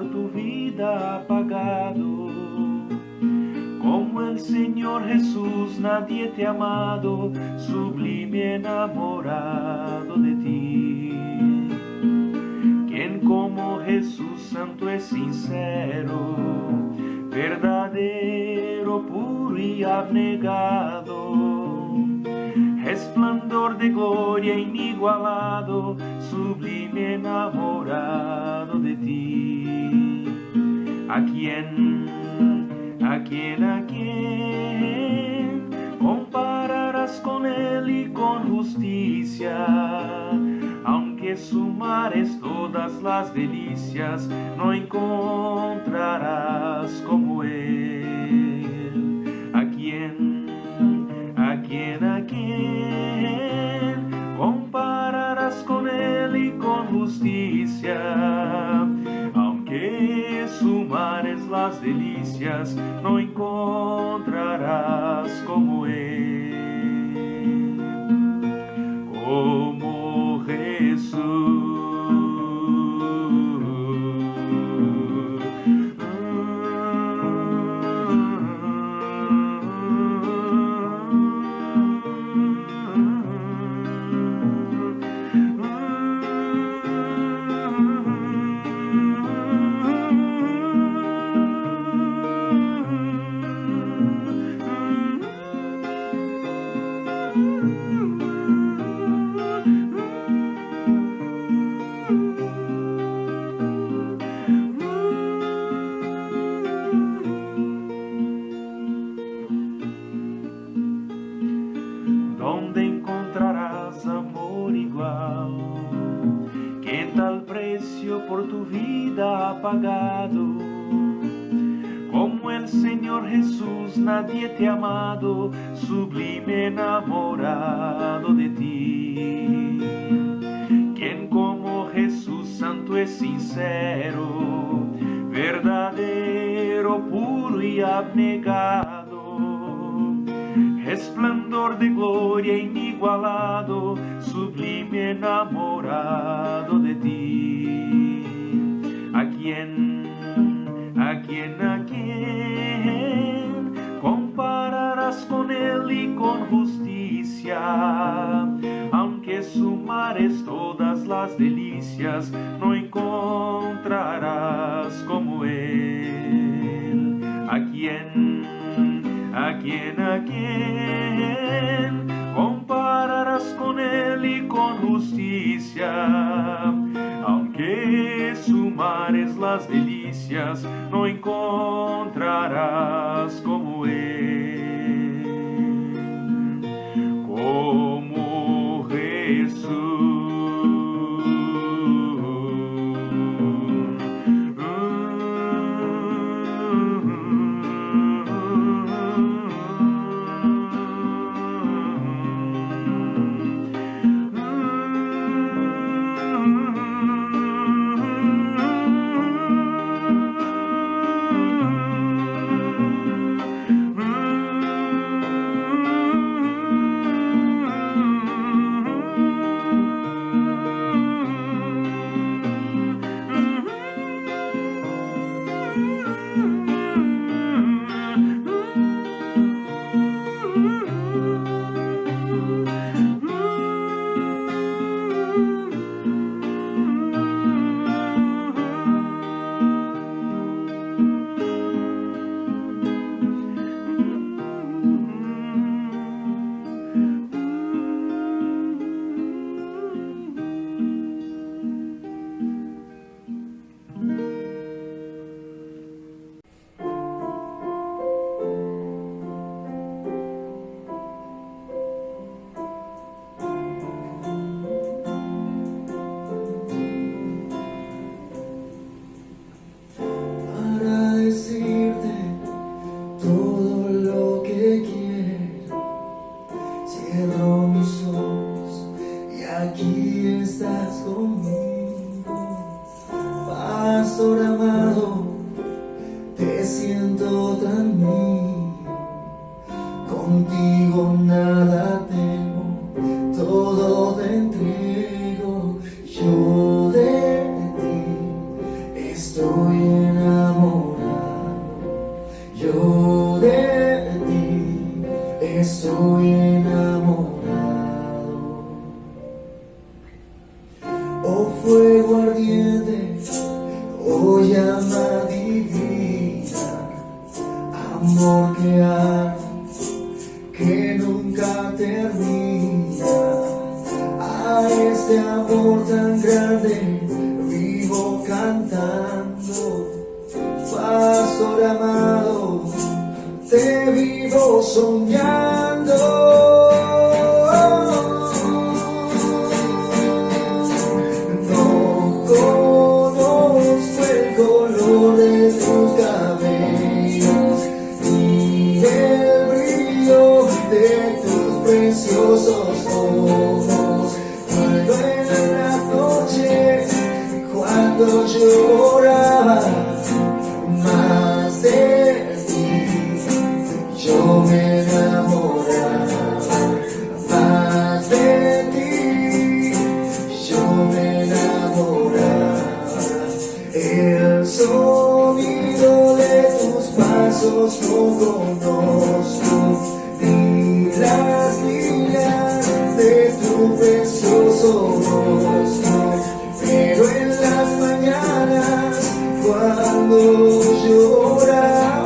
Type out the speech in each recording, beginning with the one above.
por tu vida ha pagado. Como el Señor Jesús nadie te ha amado, sublime enamorado de ti. Quien como Jesús santo es sincero, verdadero, puro y abnegado, resplandor de gloria inigualado, sublime enamorado de ti. ¿A quién compararás con él y con justicia? Aunque sumares todas las delicias, no encontrarás como él. ¿A quién compararás con él y con justicia? Aunque sumares las delicias, no encontrarás como él. Como Jesús. ¿Dónde encontrarás amor igual? ¿Qué tal precio por tu vida ha pagado? Como el Señor Jesús nadie te ha amado, sublime enamorado de ti. Quien como Jesús santo es sincero, verdadero, puro y abnegado, resplandor de gloria inigualado, sublime enamorado de ti. ¿A quién compararás con él y con justicia? Aunque sumares todas las delicias, no encontrarás como él. ¿A quién compararás con él y con justicia? Aunque sumares las delicias, no encontrarás como él. Como Jesús. enamorado, yo de ti estoy enamorado. Oh fuego ardiente, oh llama divina, amor que arde, que nunca termina. A este amor tan grande vivo cantando. Pastor amado, te vivo soñando. No conozco el color de tus cabellos ni el brillo de tus preciosos ojos, pero en la noche cuando lloraba más de ti, yo me enamoraba más de ti, yo me enamoraba. El sonido de tus pasos no conozco, ni las líneas de tu precioso rostro, pero en las mañanas cuando lloraba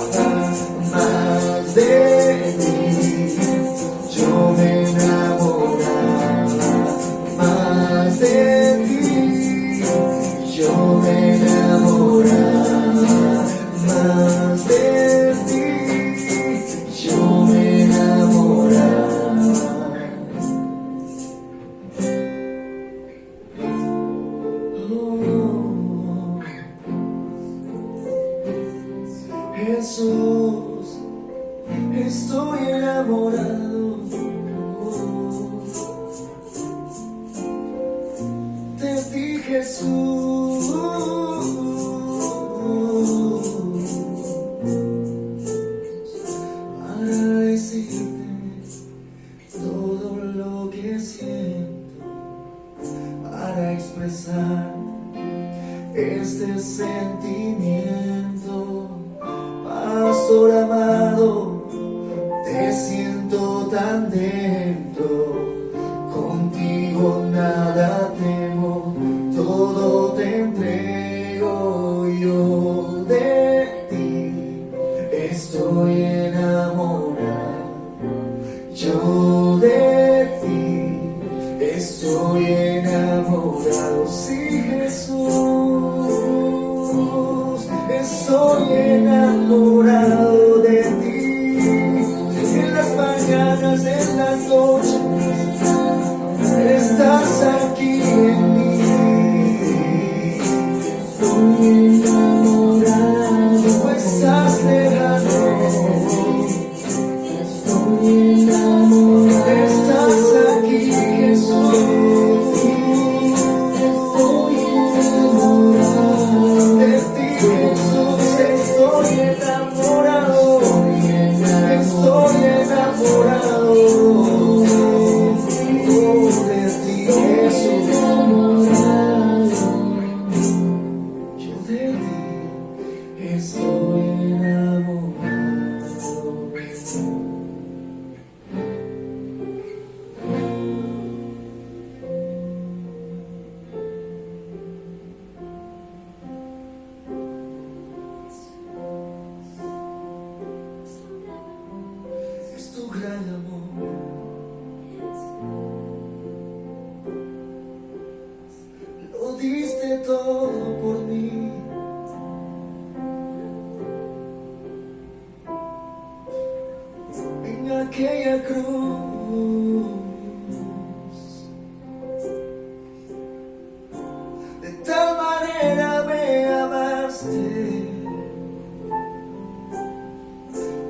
más de ti, yo me enamoraba más de ti, yo me enamoraba más de ti, yo me enamoraba. Jesús, estoy enamorado de ti, Jesús. Para decirte todo lo que siento, para expresar este sentimiento. Pastor amado, te siento tan dentro, contigo nada temo, todo te entrego. Yo de ti estoy enamorado, yo de ti estoy enamorado. Sí, Jesús, estoy enamorado de ti. En las mañanas, en las noches, estás aquí en mí. Estoy enamorado, tú estás lejano. Estoy enamorado, estás aquí, Jesús. Estoy enamorado de ti, Jesús. Estoy enamorado, estoy enamorado de ti, Jesús. Yo de ti estoy enamorado. Es tu gran amor, lo diste todo por mí. En aquella cruz, de tal manera me amaste,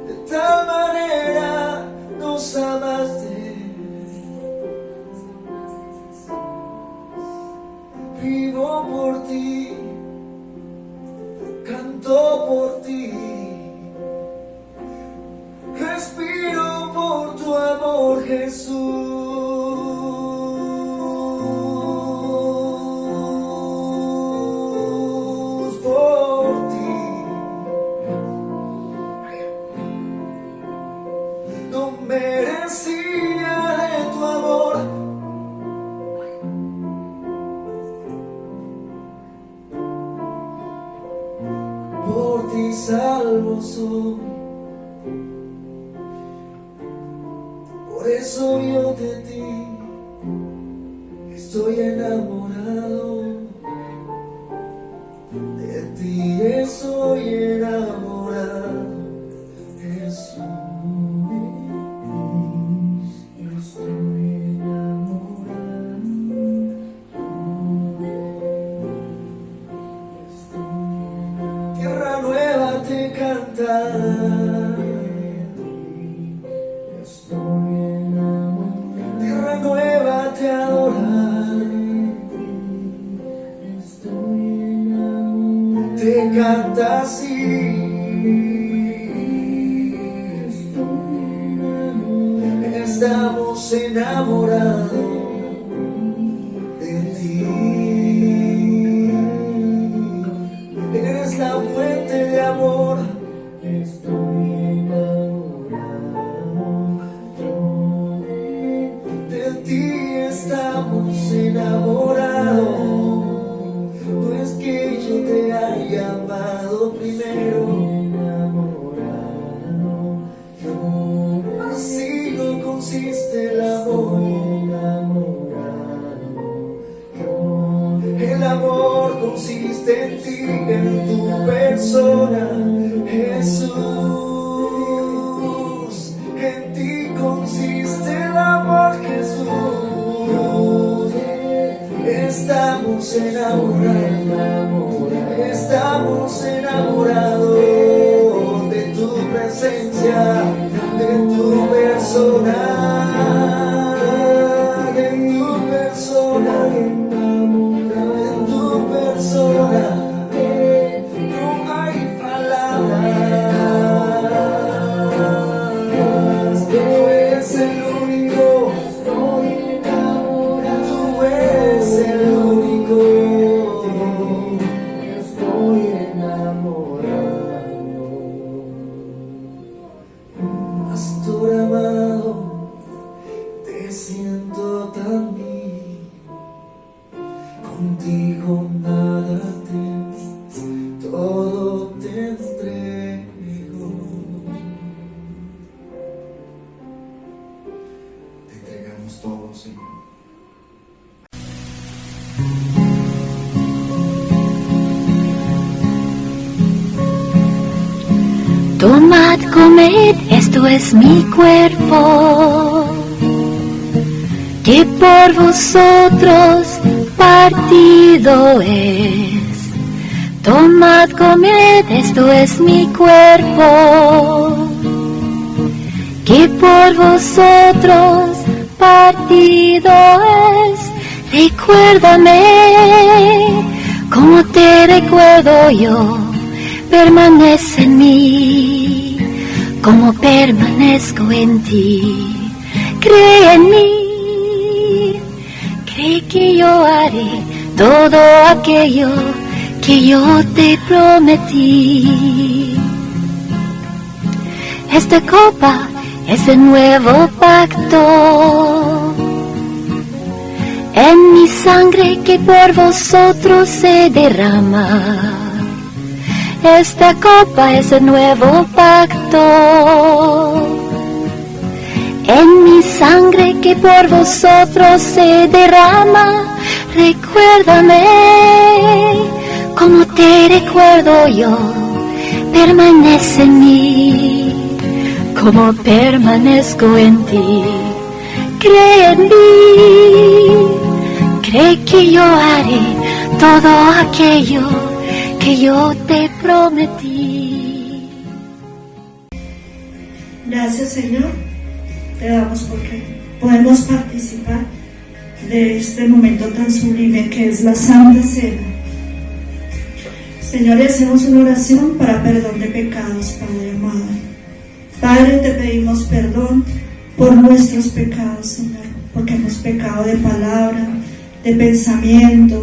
de tal manera nos amaste. Vivo por ti, canto por ti, respiro por tu amor, Jesús. Por ti y salvo soy. Por eso yo de ti estoy enamorado. De ti estoy enamorado, Jesús. Tierra nueva te canta, tierra nueva te adora, te canta así. Estamos enamorados de ti. Eres la fuente de amor. Estoy enamorado de ti. Estamos enamorados. No es que yo te haya amado primero. Así no consiste el amor. El amor consiste en ti, en tu persona, Jesús. En ti consiste el amor, Jesús. Estamos enamorados, estamos enamorados de tu presencia, de tu persona, de tu persona, de tu persona. No hay palabras. Tú eres el único. Tú eres el único. Estoy enamorado. Pastor amado, te siento tan bien. Contigo nada tengo, todo te entrego. Te entregamos todo, Señor. Tomad, comed, esto es mi cuerpo, que por vosotros partido es. Tomad, comed, esto es mi cuerpo, que por vosotros partido es. Recuérdame como te recuerdo yo. Permanece en mí, como permanezco en ti. Cree en mí, cree que yo haré todo aquello que yo te prometí. Esta copa es el nuevo pacto, en mi sangre que por vosotros se derrama. Esta copa es el nuevo pacto, en mi sangre que por vosotros se derrama. Recuérdame como te recuerdo yo. Permanece en mí, como permanezco en ti. Cree en mí, cree que yo haré todo aquello que yo te prometí. Gracias, Señor, te damos porque podemos participar de este momento tan sublime que es la Santa Cena. Señor, hacemos una oración para perdón de pecados, Padre amado. Padre, te pedimos perdón por nuestros pecados, Señor, porque hemos pecado de palabra, de pensamiento,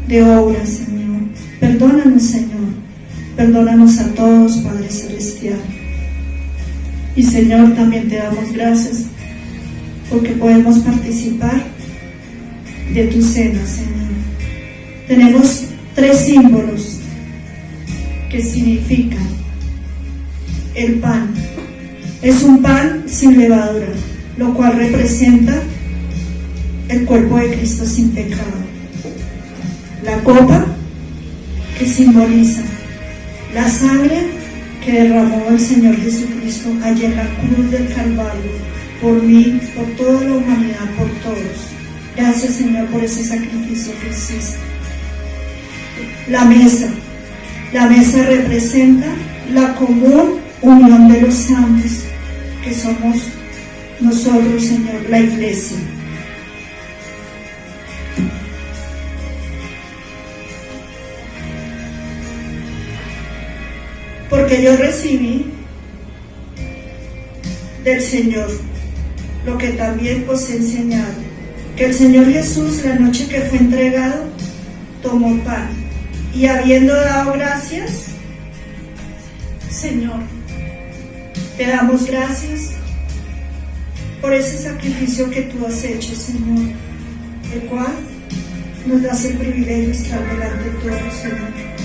de obra, Señor. Perdónanos, Señor, perdónanos a todos, Padre Celestial. Y Señor, también te damos gracias porque podemos participar de tu cena, Señor. Tenemos 3 símbolos que significa el pan. Es un pan sin levadura, lo cual representa el cuerpo de Cristo sin pecado. La copa, que simboliza la sangre que derramó el Señor Jesucristo allí en la cruz del Calvario, por mí, por toda la humanidad, por todos. Gracias, Señor, por ese sacrificio que hiciste. La mesa representa la común unión de los santos, que somos nosotros, Señor, la iglesia. Porque yo recibí del Señor lo que también os he enseñado, que el Señor Jesús, la noche que fue entregado, tomó pan y habiendo dado gracias, Señor, te damos gracias por ese sacrificio que tú has hecho, Señor, el cual nos das el privilegio de estar delante de todos, Señor.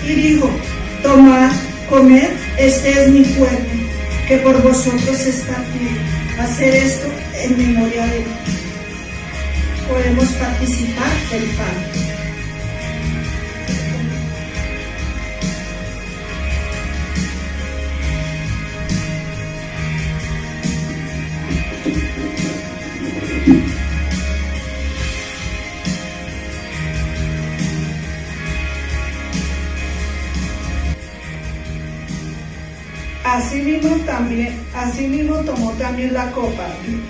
Y dijo: tomad, comed, este es mi cuerpo, que por vosotros es partido. Hacer esto en memoria de mí. Podemos participar del pan. Asimismo tomó también la copa,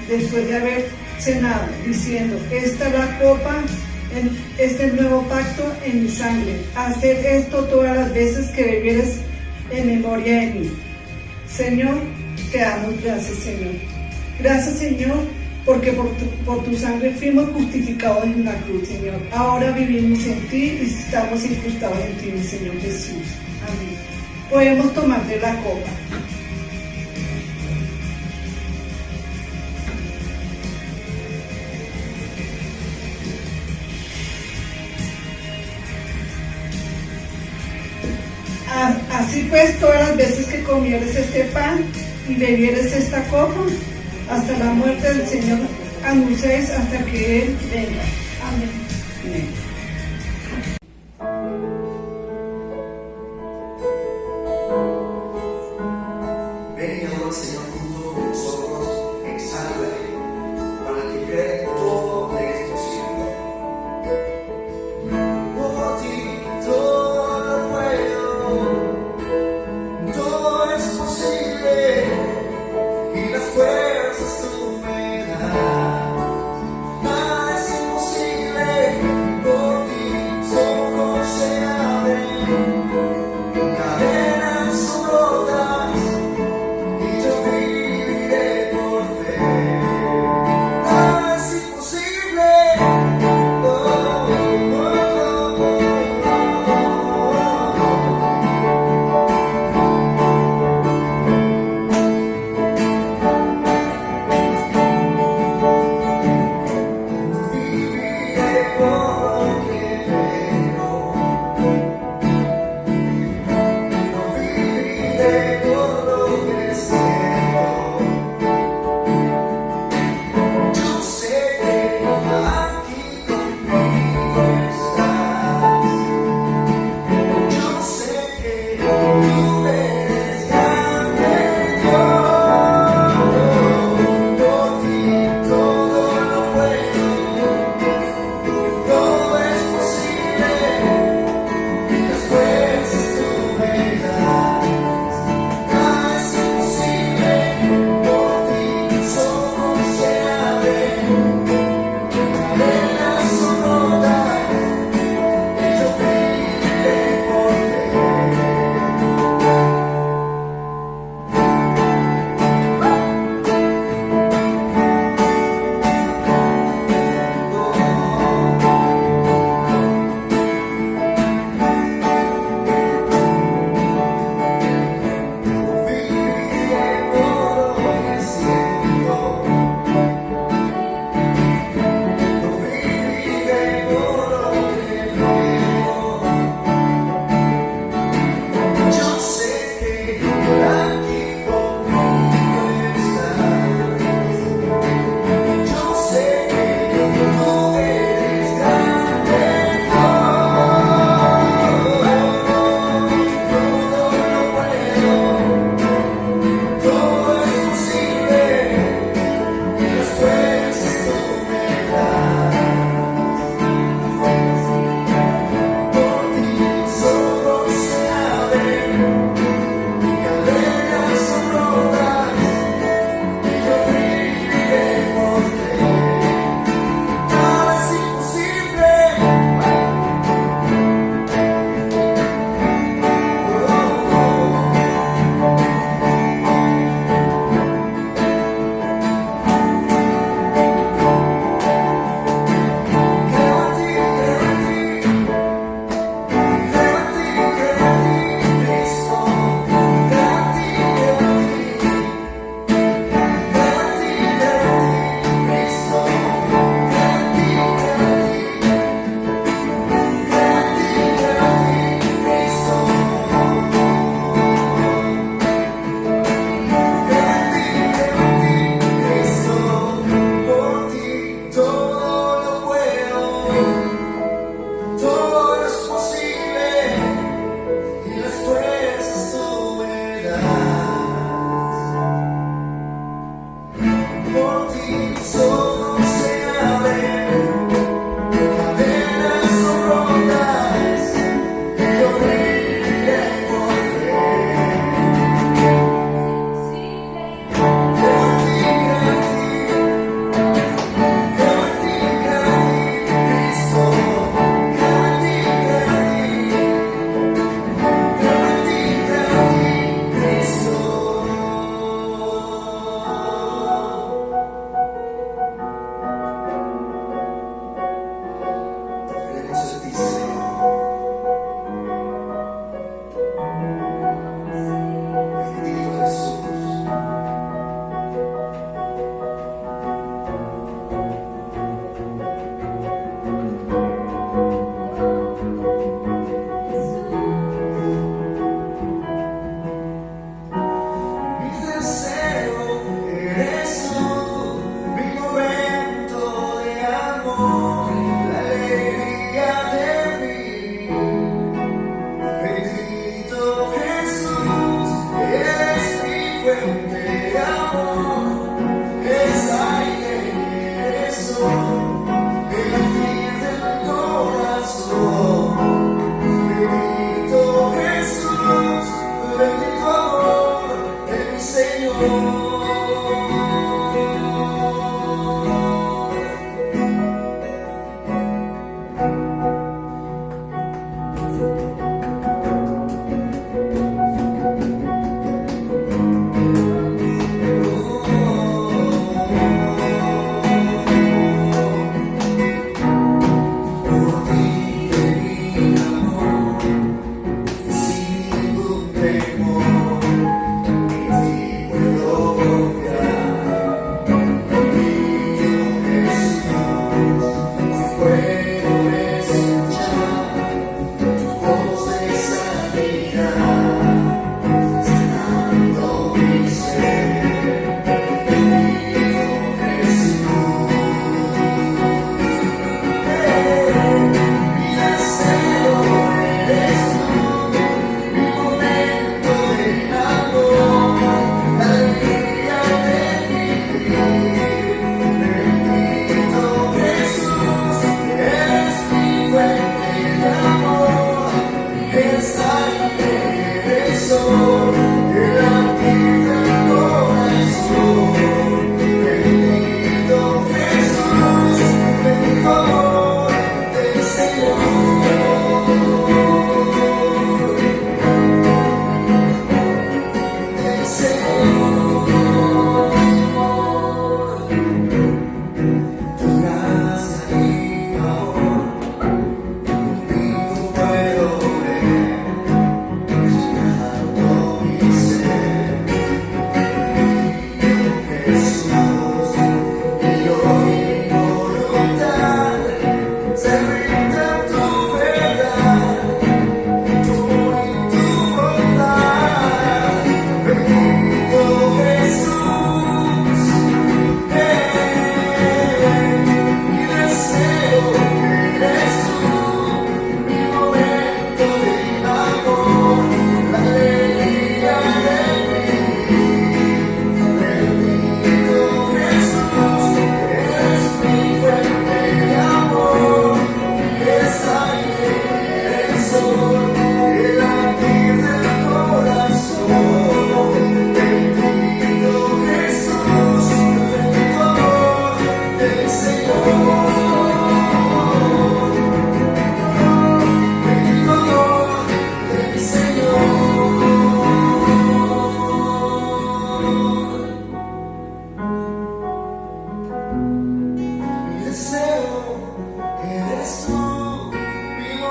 después de haber cenado, diciendo: esta es la copa, este es el nuevo pacto en mi sangre. Haced esto todas las veces que bebieres en memoria de mí. Señor, te damos gracias, Señor. Gracias, Señor, porque por tu sangre fuimos justificados en la cruz, Señor. Ahora vivimos en ti y estamos incrustados en ti, mi Señor Jesús. Amén. Podemos tomar de la copa. Así pues, todas las veces que comieres este pan y bebieres esta copa, hasta la muerte del Señor anunciéis hasta que Él venga. Amén. Amén. Ven y adora al Señor junto con nosotros, exáltale, para que cree todo le es posible. Por ti todo puedo, todo es posible, y las fuerzas tú me das. Nada es imposible.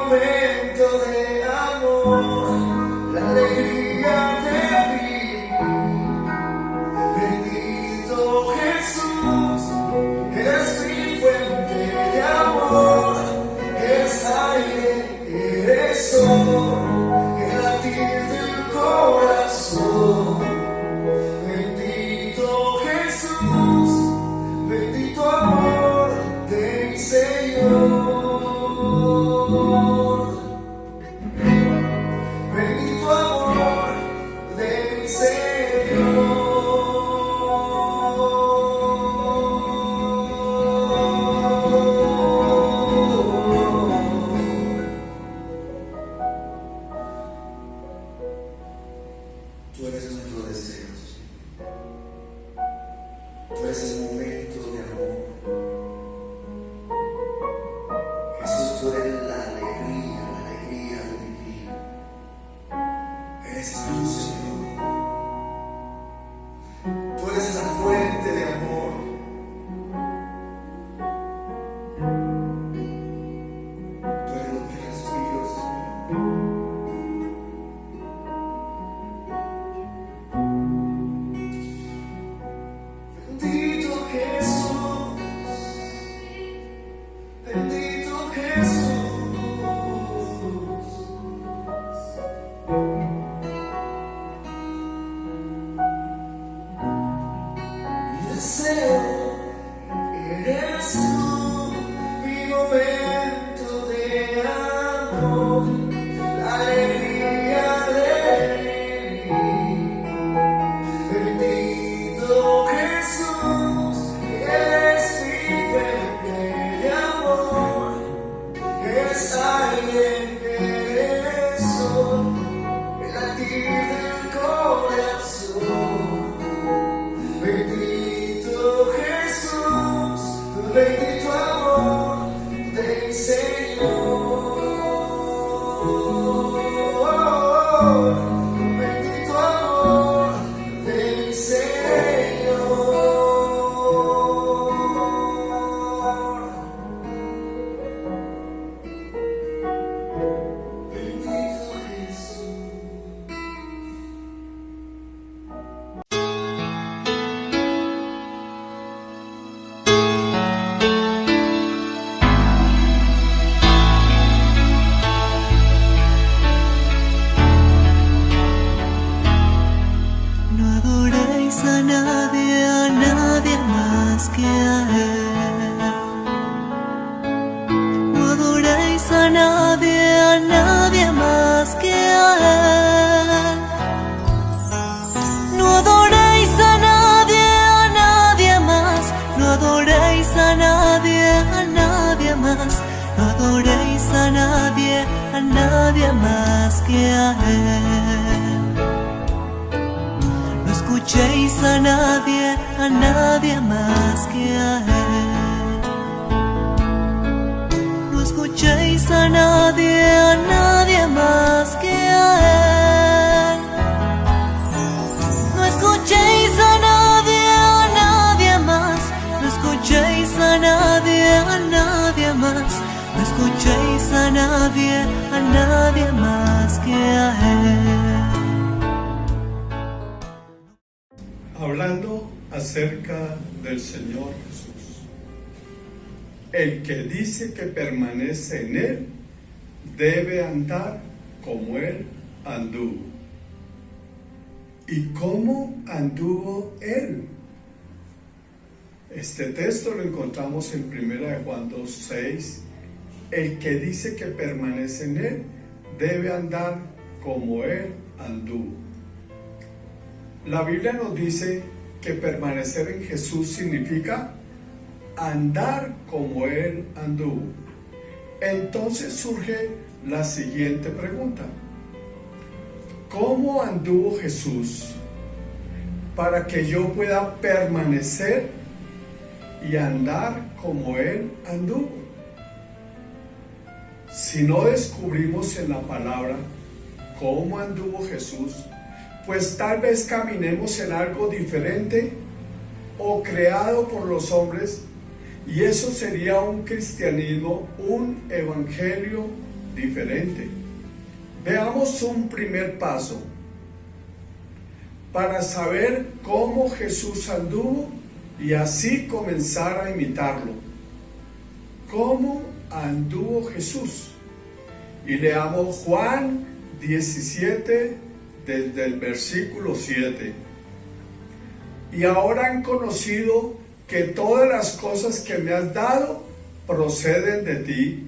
momento de amor, la alegría de vivir. Bendito Jesús, eres mi fuente de amor, eres aire, eres sol, el latir del corazón. Bendito Jesús, bendito amor de mi Señor. Bendito amor de mi Señor. Tú eres nuestro deseo. Tú eres el momento de amor. Jesús, tú eres la alegría de mi vida. Eres nuestro Señor. Tú eres la fuente de amor. Tú eres lo que respiro, Señor. Bendito Jesús, bendito Jesús. Mi deseo eres tú, mi momento de amor, la alegría de vivir. Bendito Jesús, eres mi fuente de amor, eres aire, eres sol, el latir del corazón. Bendito Jesús, bendito amor de mi Señor. Bendito amor de mi Señor. Bendito Jesús. No adoréis a nadie más que a Él. No adoréis a nadie más que a Él. No adoréis a nadie más. No adoréis a nadie más. No adoréis a nadie más que a Él. No escuchéis a nadie más que a Él. No escuchéis a nadie más que a Él. No escuchéis a nadie más. No escuchéis a nadie más. No escuchéis a nadie más que a Él. Hablando acerca del Señor Jesús, el que dice que permanece en Él debe andar como Él anduvo. ¿Y cómo anduvo Él? Este texto lo encontramos en 1 Juan 2:6. El que dice que permanece en Él debe andar como Él anduvo. La Biblia nos dice que permanecer en Jesús significa andar como Él anduvo. Entonces surge la siguiente pregunta: ¿cómo anduvo Jesús para que yo pueda permanecer y andar como Él anduvo? Si no descubrimos en la palabra cómo anduvo Jesús, pues tal vez caminemos en algo diferente o creado por los hombres, y eso sería un cristianismo, un evangelio diferente. Veamos un primer paso para saber cómo Jesús anduvo y así comenzar a imitarlo. ¿Cómo anduvo Jesús? Y leamos Juan 17 desde el versículo 7. Y ahora han conocido que todas las cosas que me has dado proceden de ti,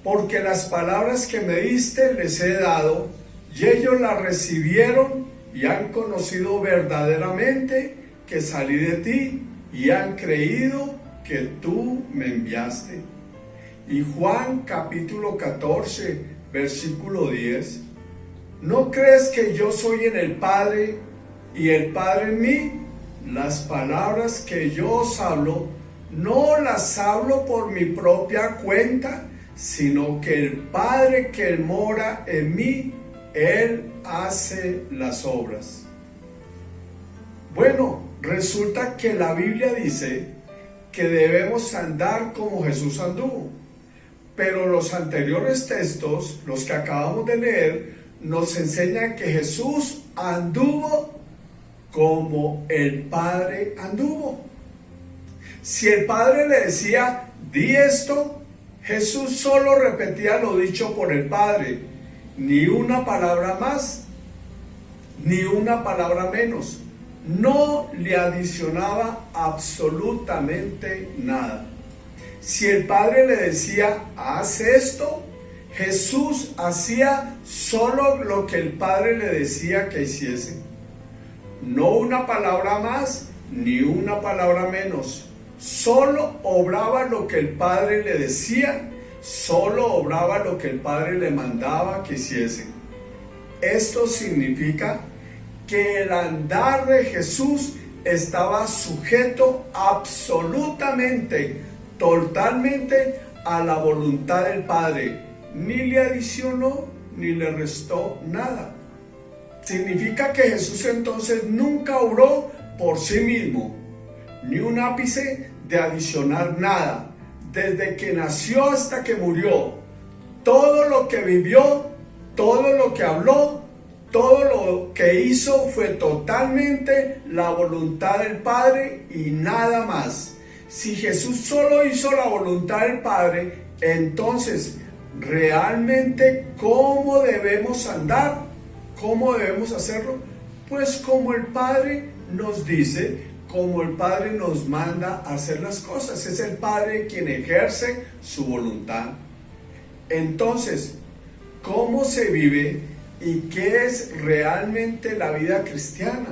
porque las palabras que me diste les he dado, y ellos las recibieron y han conocido verdaderamente que salí de ti, y han creído que tú me enviaste. Y Juan capítulo 14, versículo 10. ¿No crees que yo soy en el Padre y el Padre en mí? Las palabras que yo os hablo, no las hablo por mi propia cuenta, sino que el Padre que mora en mí, Él hace las obras. Bueno, resulta que la Biblia dice que debemos andar como Jesús anduvo, pero los anteriores textos, los que acabamos de leer, nos enseñan que Jesús anduvo como el Padre anduvo. Si el Padre le decía, di esto, Jesús solo repetía lo dicho por el Padre, ni una palabra más, ni una palabra menos. No le adicionaba absolutamente nada. Si el Padre le decía, haz esto, Jesús hacía solo lo que el Padre le decía que hiciese. No una palabra más, ni una palabra menos. Solo obraba lo que el Padre le decía, solo obraba lo que el Padre le mandaba que hiciese. Esto significa que el andar de Jesús estaba sujeto absolutamente, totalmente a la voluntad del Padre. Ni le adicionó ni le restó nada. Significa que Jesús entonces nunca obró por sí mismo, ni un ápice de adicionar nada. Desde que nació hasta que murió, todo lo que vivió, todo lo que habló, todo lo que hizo fue totalmente la voluntad del Padre y nada más. Si Jesús solo hizo la voluntad del Padre, entonces realmente ¿cómo debemos andar? ¿Cómo debemos hacerlo? Pues como el Padre nos dice, como el Padre nos manda a hacer las cosas. Es el Padre quien ejerce su voluntad. Entonces, ¿cómo se vive y qué es realmente la vida cristiana?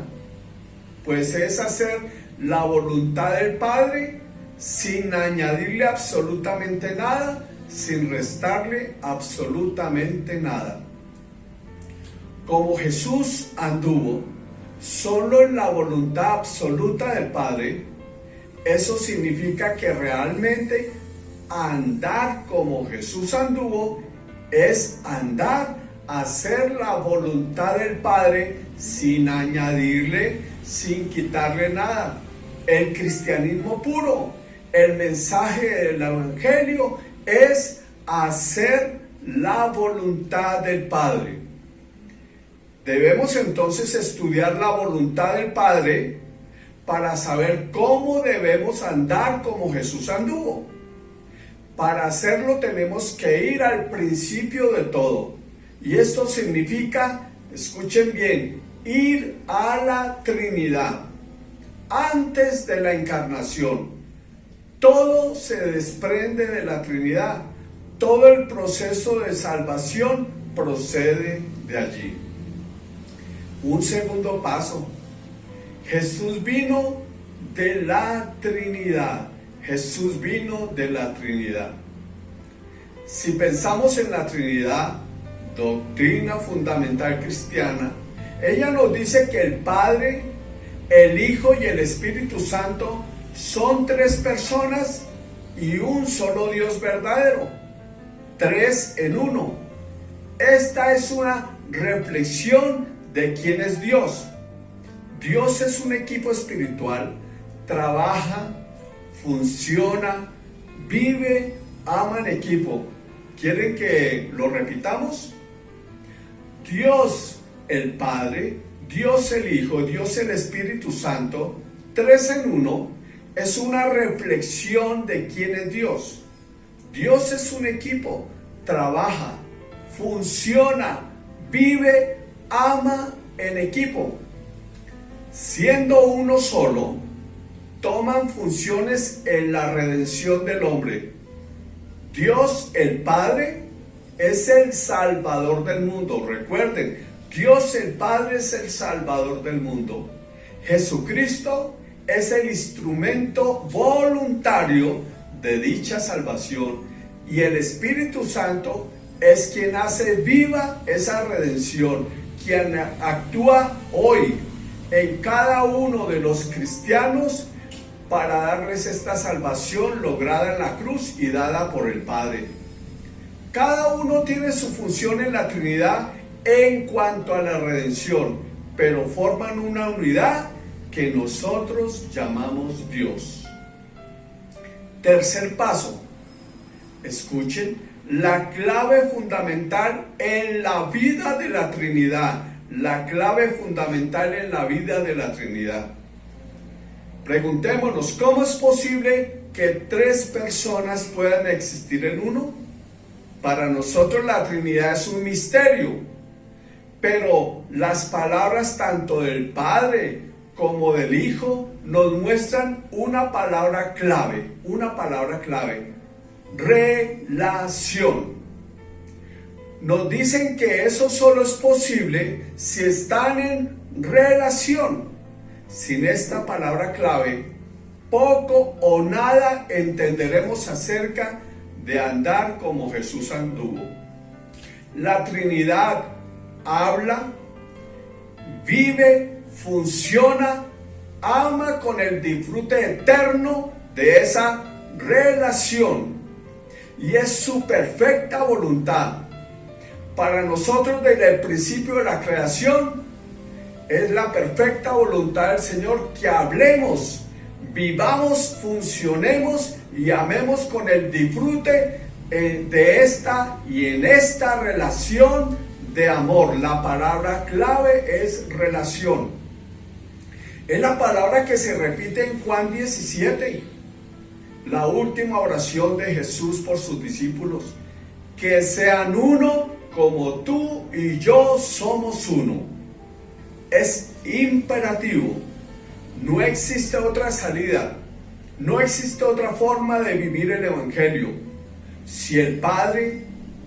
Pues es hacer la voluntad del Padre sin añadirle absolutamente nada, sin restarle absolutamente nada. Como Jesús anduvo solo en la voluntad absoluta del Padre, eso significa que realmente andar como Jesús anduvo es andar a hacer la voluntad del Padre sin añadirle, sin quitarle nada. El cristianismo puro, el mensaje del Evangelio es hacer la voluntad del Padre. Debemos entonces estudiar la voluntad del Padre para saber cómo debemos andar como Jesús anduvo. Para hacerlo tenemos que ir al principio de todo. Y esto significa, escuchen bien, ir a la Trinidad. Antes de la encarnación, todo se desprende de la Trinidad. Todo el proceso de salvación procede de allí. Un segundo paso. Jesús vino de la Trinidad. Jesús vino de la Trinidad. Si pensamos en la Trinidad, doctrina fundamental cristiana, ella nos dice que el Padre, el Hijo y el Espíritu Santo son tres personas y un solo Dios verdadero. Tres en uno. Esta es una reflexión de quién es Dios. Dios es un equipo espiritual, trabaja, funciona, vive, ama en equipo. ¿Quieren que lo repitamos? Dios el Padre, Dios el Hijo, Dios el Espíritu Santo, 3 en 1, es una reflexión de quién es Dios. Dios es un equipo, trabaja, funciona, vive, ama en equipo. Siendo uno solo, toman funciones en la redención del hombre. Dios el Padre es el Salvador del mundo. Recuerden, Dios el Padre es el Salvador del mundo. Jesucristo es el instrumento voluntario de dicha salvación, y el Espíritu Santo es quien hace viva esa redención, quien actúa hoy en cada uno de los cristianos para darles esta salvación lograda en la cruz y dada por el Padre. Cada uno tiene su función en la Trinidad en cuanto a la redención, pero forman una unidad que nosotros llamamos Dios. Tercer paso, escuchen, la clave fundamental en la vida de la Trinidad. La clave fundamental en la vida de la Trinidad. Preguntémonos, ¿cómo es posible que 3 personas puedan existir en uno? Para nosotros la Trinidad es un misterio, pero las palabras tanto del Padre como del Hijo nos muestran una palabra clave, relación. Nos dicen que eso solo es posible si están en relación. Sin esta palabra clave, poco o nada entenderemos acerca de andar como Jesús anduvo. La Trinidad habla, vive, funciona, ama con el disfrute eterno de esa relación, y es su perfecta voluntad. Para nosotros, desde el principio de la creación, es la perfecta voluntad del Señor que hablemos, vivamos, funcionemos y amemos con el disfrute de esta y en esta relación de amor. La palabra clave es relación. Es la palabra que se repite en Juan 17, la última oración de Jesús por sus discípulos: que sean uno como tú y yo somos uno. Es imperativo. No existe otra salida. No existe otra forma de vivir el Evangelio. Si el Padre,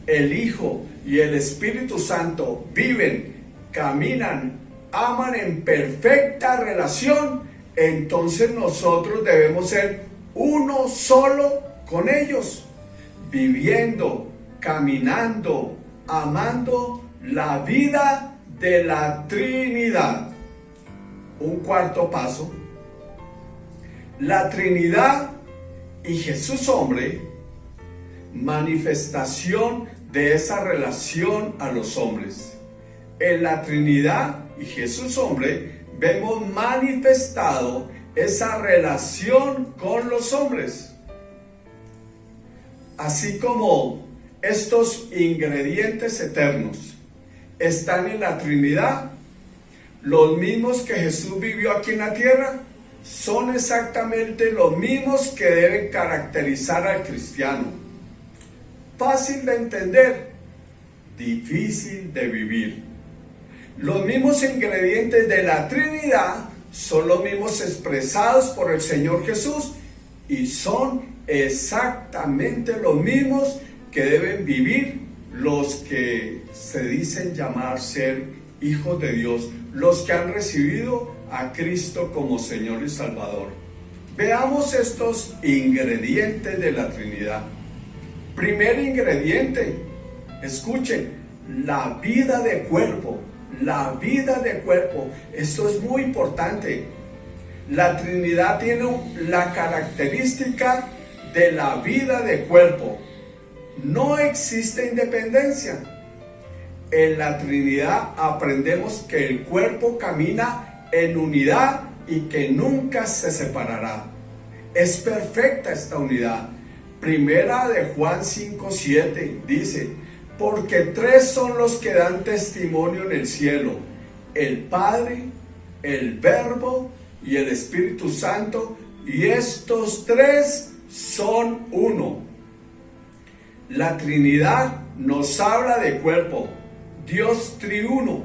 el Hijo y el Espíritu Santo viven, caminan, aman en perfecta relación, entonces nosotros debemos ser uno solo con ellos, viviendo, caminando, amando la vida de la Trinidad. Un cuarto paso, la Trinidad y Jesús hombre, manifestación de esa relación a los hombres. En la Trinidad y Jesús hombre vemos manifestado esa relación con los hombres. Así como estos ingredientes eternos están en la Trinidad, los mismos que Jesús vivió aquí en la tierra son exactamente los mismos que deben caracterizar al cristiano. Fácil de entender, difícil de vivir. Los mismos ingredientes de la Trinidad son los mismos expresados por el Señor Jesús y son exactamente los mismos que deben vivir los que se dicen llamar ser hijos de Dios, los que han recibido a Cristo como Señor y Salvador. Veamos estos ingredientes de la Trinidad. Primer ingrediente, escuchen, la vida de cuerpo. La vida de cuerpo, esto es muy importante. La Trinidad tiene la característica de la vida de cuerpo. No existe independencia. En la Trinidad aprendemos que el cuerpo camina en unidad y que nunca se separará. Es perfecta esta unidad. Primera de Juan 5:7 dice: porque tres son los que dan testimonio en el cielo, el Padre, el Verbo y el Espíritu Santo, y estos tres son uno. La Trinidad nos habla de cuerpo, Dios triuno.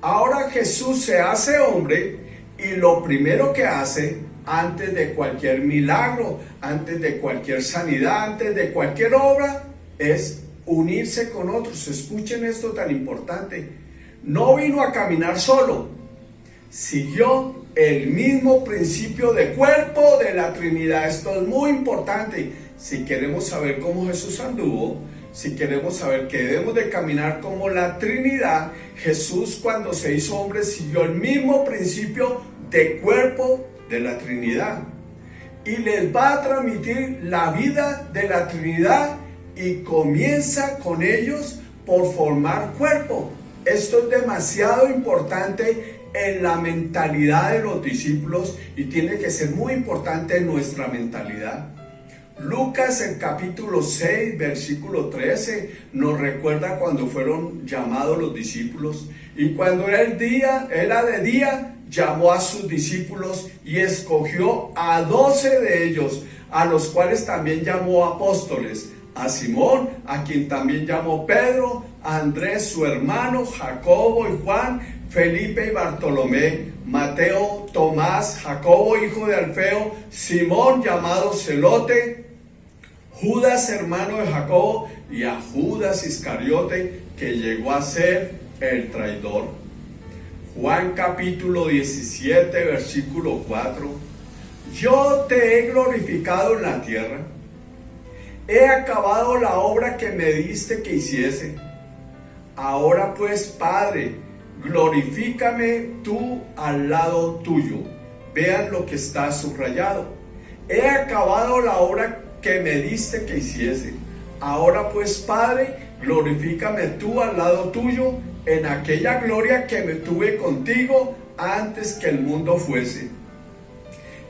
Ahora Jesús se hace hombre y lo primero que hace, antes de cualquier milagro, antes de cualquier sanidad, antes de cualquier obra, es unirse con otros. Escuchen esto tan importante. No vino a caminar solo, siguió el mismo principio de cuerpo de la Trinidad. Esto es muy importante. Si queremos saber cómo Jesús anduvo, si queremos saber que debemos de caminar como la Trinidad, Jesús, cuando se hizo hombre, siguió el mismo principio de cuerpo de la Trinidad. Y les va a transmitir la vida de la Trinidad, y comienza con ellos por formar cuerpo. Esto es demasiado importante en la mentalidad de los discípulos y tiene que ser muy importante en nuestra mentalidad. Lucas, el capítulo 6, versículo 13, nos recuerda cuando fueron llamados los discípulos. Y cuando era de día, llamó a sus discípulos y escogió a 12 de ellos, a los cuales también llamó apóstoles: a Simón, a quien también llamó Pedro, a Andrés su hermano, Jacobo y Juan, Felipe y Bartolomé, Mateo, Tomás, Jacobo hijo de Alfeo, Simón llamado Celote, Judas hermano de Jacobo, y a Judas Iscariote, que llegó a ser el traidor. Juan capítulo 17, versículo 4: yo te he glorificado en la tierra, he acabado la obra que me diste que hiciese. Ahora pues, Padre, glorifícame tú al lado tuyo. Vean lo que está subrayado. He acabado la obra que me diste que hiciese. Ahora pues, Padre, glorifícame tú al lado tuyo en aquella gloria que me tuve contigo antes que el mundo fuese.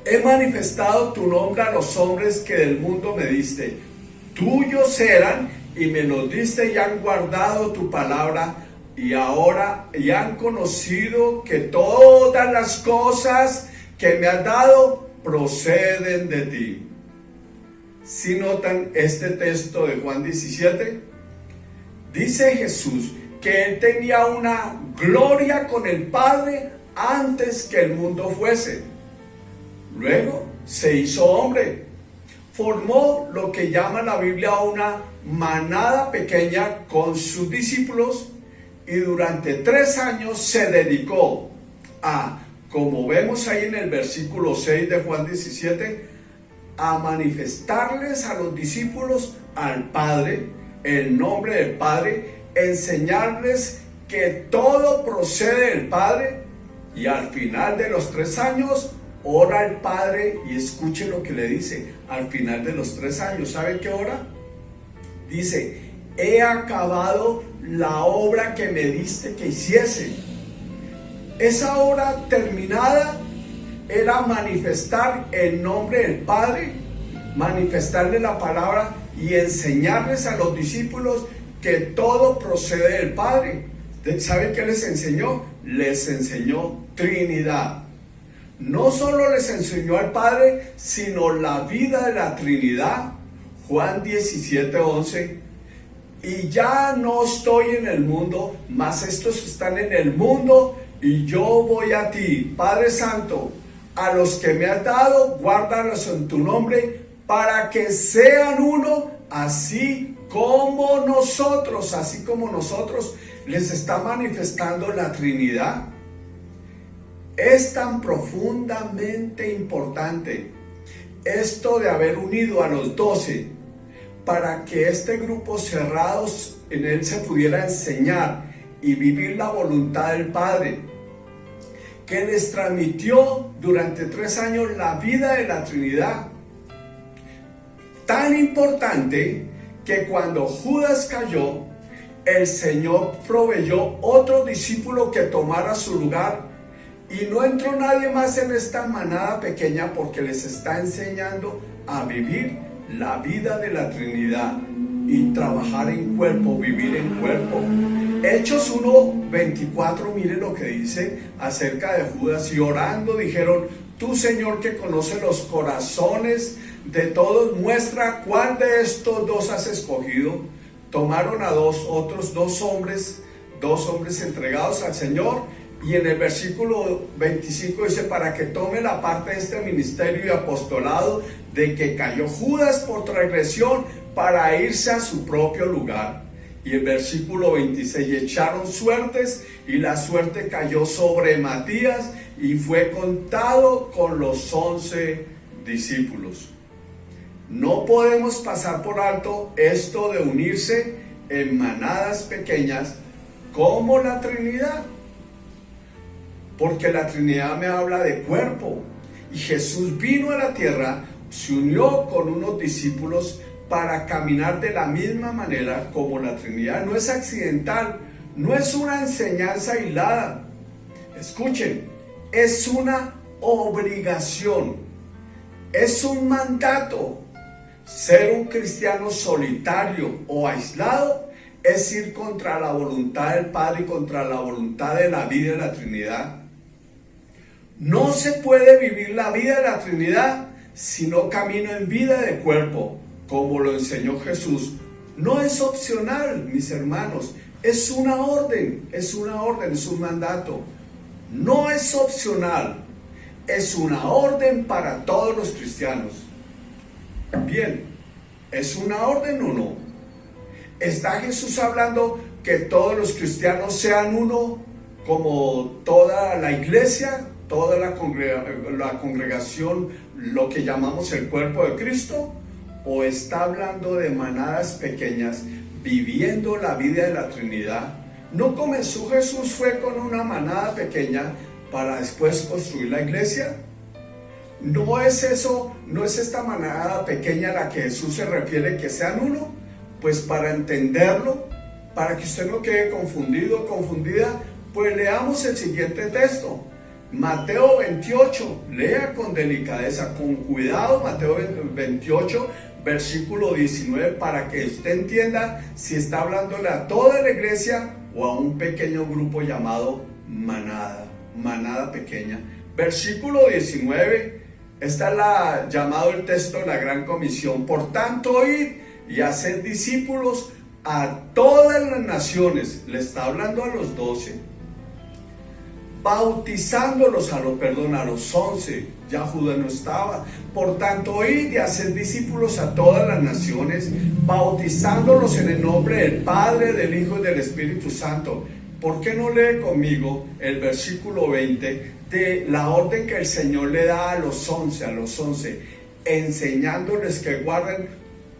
He manifestado tu nombre a los hombres que del mundo me diste. Tuyos eran y me los diste y han guardado tu palabra, y ahora han conocido que todas las cosas que me has dado proceden de ti. Si notan este texto de Juan 17, dice Jesús que él tenía una gloria con el Padre antes que el mundo fuese. Luego se hizo hombre, formó lo que llama la Biblia una manada pequeña con sus discípulos, y durante 3 años se dedicó a, como vemos ahí en el versículo 6 de Juan 17, a manifestarles a los discípulos al Padre, el nombre del Padre, enseñarles que todo procede del Padre, y al final de los 3 años ora al Padre, y escuche lo que le dice al final de los 3 años. ¿Sabe qué ora? Dice: he acabado la obra que me diste que hiciese. Esa obra terminada era manifestar el nombre del Padre, manifestarle la palabra y enseñarles a los discípulos que todo procede del Padre. ¿Sabe qué les enseñó? Les enseñó Trinidad. No solo les enseñó al Padre, sino la vida de la Trinidad. Juan 17:11: y ya no estoy en el mundo, mas estos están en el mundo, y yo voy a ti. Padre Santo, a los que me has dado, guárdalos en tu nombre, para que sean uno, así como nosotros les está manifestando la Trinidad. Es tan profundamente importante esto de haber unido a los 12 para que este grupo cerrados en él se pudiera enseñar y vivir la voluntad del Padre, que les transmitió durante 3 años la vida de la Trinidad. Tan importante que cuando Judas cayó, el Señor proveyó otro discípulo que tomara su lugar, y no entró nadie más en esta manada pequeña, porque les está enseñando a vivir la vida de la Trinidad y trabajar en cuerpo, vivir en cuerpo. Hechos 1:24, mire lo que dice acerca de Judas. Y orando dijeron: tú, Señor, que conoces los corazones de todos, muestra cuál de estos dos has escogido. Tomaron a otros dos hombres entregados al Señor. Y en el versículo 25 dice: para que tome la parte de este ministerio y apostolado de que cayó Judas por transgresión, para irse a su propio lugar. Y el versículo 26: echaron suertes, y la suerte cayó sobre Matías, y fue contado con los 11 discípulos. No podemos pasar por alto esto de unirse en manadas pequeñas como la Trinidad, porque la Trinidad me habla de cuerpo, y Jesús vino a la tierra, se unió con unos discípulos para caminar de la misma manera como la Trinidad. No es accidental, no es una enseñanza aislada. Escuchen, es una obligación, es un mandato. Ser un cristiano solitario o aislado es ir contra la voluntad del Padre y contra la voluntad de la vida de la Trinidad. No se puede vivir la vida de la Trinidad si no camino en vida de cuerpo, como lo enseñó Jesús. No es opcional, mis hermanos, es una orden, es un mandato. No es opcional, es una orden para todos los cristianos. Bien, ¿es una orden o no? ¿Está Jesús hablando que todos los cristianos sean uno, como toda la iglesia, toda la congregación, lo que llamamos el cuerpo de Cristo? ¿O está hablando de manadas pequeñas, viviendo la vida de la Trinidad? ¿No comenzó Jesús fue con una manada pequeña para después construir la iglesia? ¿No es eso, no es esta manada pequeña a la que Jesús se refiere, que sean uno? Pues para entenderlo, para que usted no quede confundido o confundida, pues leamos el siguiente texto. Mateo 28, lea con delicadeza, con cuidado, Mateo 28, versículo 19, para que usted entienda si está hablándole a toda la iglesia o a un pequeño grupo llamado manada pequeña. Versículo 19, está llamado el texto de la Gran Comisión. Por tanto, id y haced discípulos a todas las naciones. Le está hablando a los 12. Bautizándolos a los 11, ya Judas no estaba. Por tanto, id y haced discípulos a todas las naciones, bautizándolos en el nombre del Padre, del Hijo y del Espíritu Santo. ¿Por qué no lee conmigo el versículo 20 de la orden que el Señor le da a los 11, enseñándoles que guarden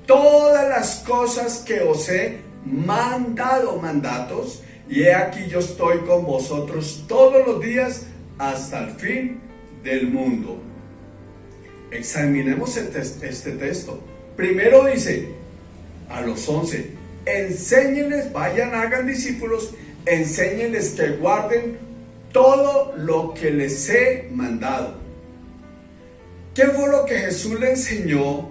todas las cosas que os he mandado, mandatos? Y he aquí yo estoy con vosotros todos los días hasta el fin del mundo. Examinemos este texto. Primero dice a los 11, enséñenles, vayan, hagan discípulos, enséñenles que guarden todo lo que les he mandado. ¿Qué fue lo que Jesús le enseñó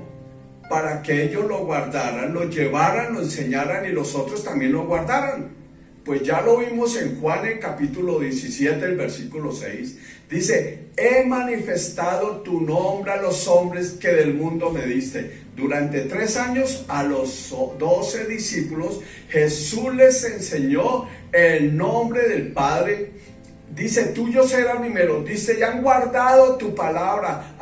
para que ellos lo guardaran, lo llevaran, lo enseñaran y los otros también lo guardaran? Pues ya lo vimos en Juan, el capítulo 17, el versículo 6. Dice: he manifestado tu nombre a los hombres que del mundo me diste. Durante 3 años a los 12 discípulos Jesús les enseñó el nombre del Padre. Dice: tuyos eran y me los diste, y han guardado tu palabra,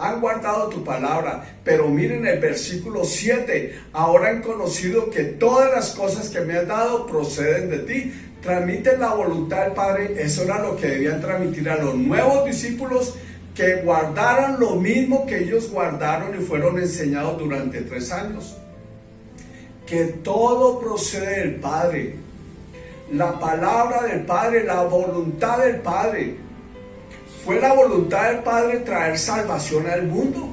Pero miren el versículo 7, ahora han conocido que todas las cosas que me has dado proceden de ti. Transmiten la voluntad del Padre. Eso era lo que debían transmitir a los nuevos discípulos, que guardaran lo mismo que ellos guardaron y fueron enseñados durante 3 años. Que todo procede del Padre. La palabra del Padre, la voluntad del Padre. Fue la voluntad del Padre traer salvación al mundo.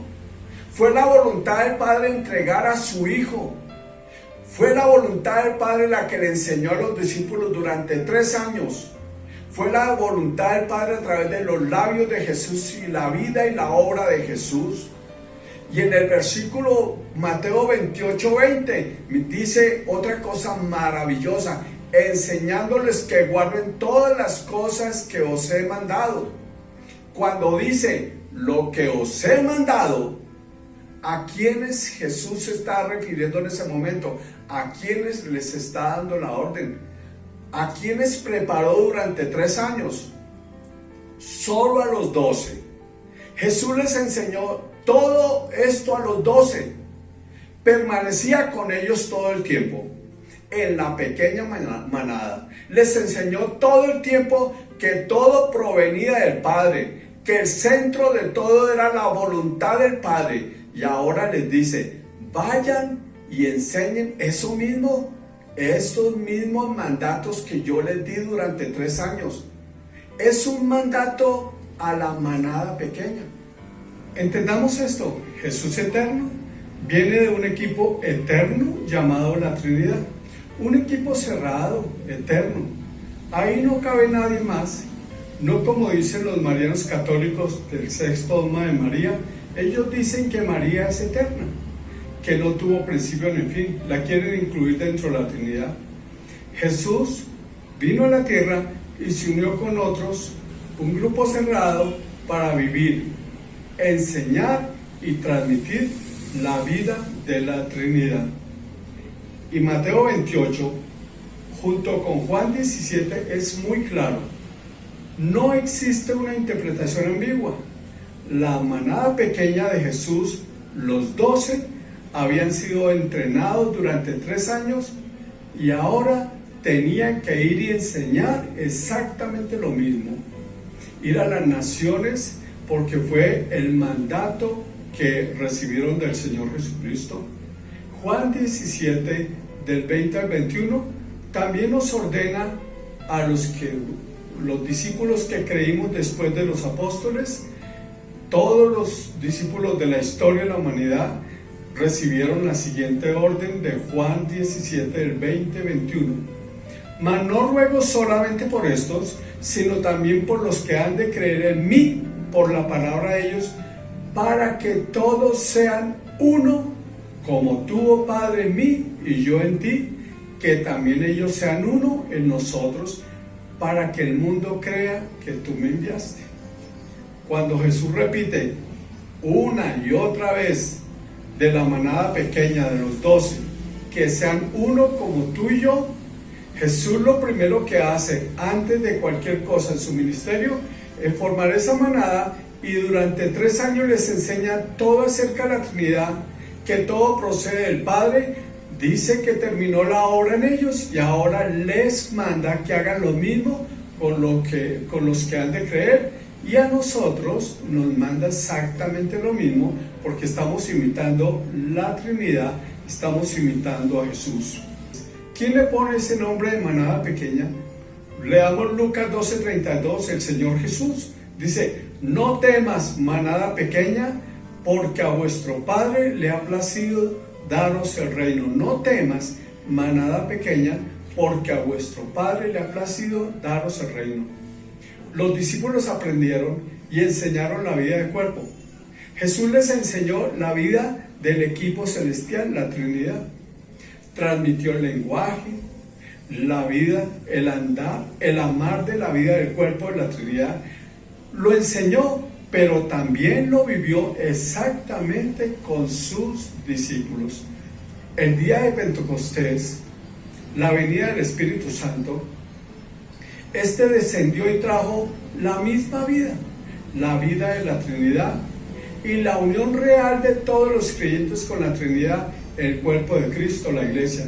Fue la voluntad del Padre entregar a su Hijo. Fue la voluntad del Padre la que le enseñó a los discípulos durante 3 años. Fue la voluntad del Padre a través de los labios de Jesús y la vida y la obra de Jesús. Y en el versículo Mateo 28:20 dice otra cosa maravillosa, enseñándoles que guarden todas las cosas que os he mandado. Cuando dice lo que os he mandado, ¿a quiénes Jesús se está refiriendo en ese momento? ¿A quiénes les está dando la orden? ¿A quiénes preparó durante 3 años? Solo a los 12. Jesús les enseñó todo esto a los 12. Permanecía con ellos todo el tiempo, en la pequeña manada. Les enseñó todo el tiempo que todo provenía del Padre, que el centro de todo era la voluntad del Padre. Y ahora les dice, vayan y enseñen eso mismo, estos mismos mandatos que yo les di durante 3 años. Es un mandato a la manada pequeña. Entendamos esto, Jesús eterno viene de un equipo eterno llamado la Trinidad, un equipo cerrado, eterno. Ahí no cabe nadie más, no como dicen los marianos católicos del sexto dogma de María. Ellos dicen que María es eterna, que no tuvo principio ni fin, la quieren incluir dentro de la Trinidad. Jesús vino a la tierra y se unió con otros, un grupo cerrado, para vivir, enseñar y transmitir la vida de la Trinidad. Y Mateo 28, junto con Juan 17, es muy claro. No existe una interpretación ambigua. La manada pequeña de Jesús, los 12, habían sido entrenados durante 3 años y ahora tenían que ir y enseñar exactamente lo mismo. Ir a las naciones, porque fue el mandato que recibieron del Señor Jesucristo. Juan 17, del 20 al 21, también nos ordena a los discípulos que creímos después de los apóstoles. Todos los discípulos de la historia de la humanidad recibieron la siguiente orden de Juan 17, del 20 al 21. Mas no ruego solamente por estos, sino también por los que han de creer en mí, por la palabra de ellos, para que todos sean uno, como tú, oh Padre, en mí y yo en ti, que también ellos sean uno en nosotros, para que el mundo crea que tú me enviaste. Cuando Jesús repite una y otra vez de la manada pequeña de los 12, que sean uno como tú y yo, Jesús lo primero que hace antes de cualquier cosa en su ministerio es formar esa manada, y durante 3 años les enseña todo acerca de la Trinidad, que todo procede del Padre. Dice que terminó la obra en ellos y ahora les manda que hagan lo mismo con los que han de creer, y a nosotros nos manda exactamente lo mismo, porque estamos imitando la Trinidad, estamos imitando a Jesús. ¿Quién le pone ese nombre de manada pequeña? Leamos Lucas 12:32, el Señor Jesús dice: no temas, manada pequeña, porque a vuestro Padre le ha placido daros el reino. No temas, manada pequeña, porque a vuestro Padre le ha placido daros el reino. Los discípulos aprendieron y enseñaron la vida del cuerpo. Jesús les enseñó la vida del equipo celestial, la Trinidad. Transmitió el lenguaje, la vida, el andar, el amar de la vida del cuerpo de la Trinidad. Lo enseñó, pero también lo vivió exactamente con sus discípulos. El día de Pentecostés, la venida del Espíritu Santo, este descendió y trajo la misma vida, la vida de la Trinidad y la unión real de todos los creyentes con la Trinidad, el cuerpo de Cristo, la iglesia.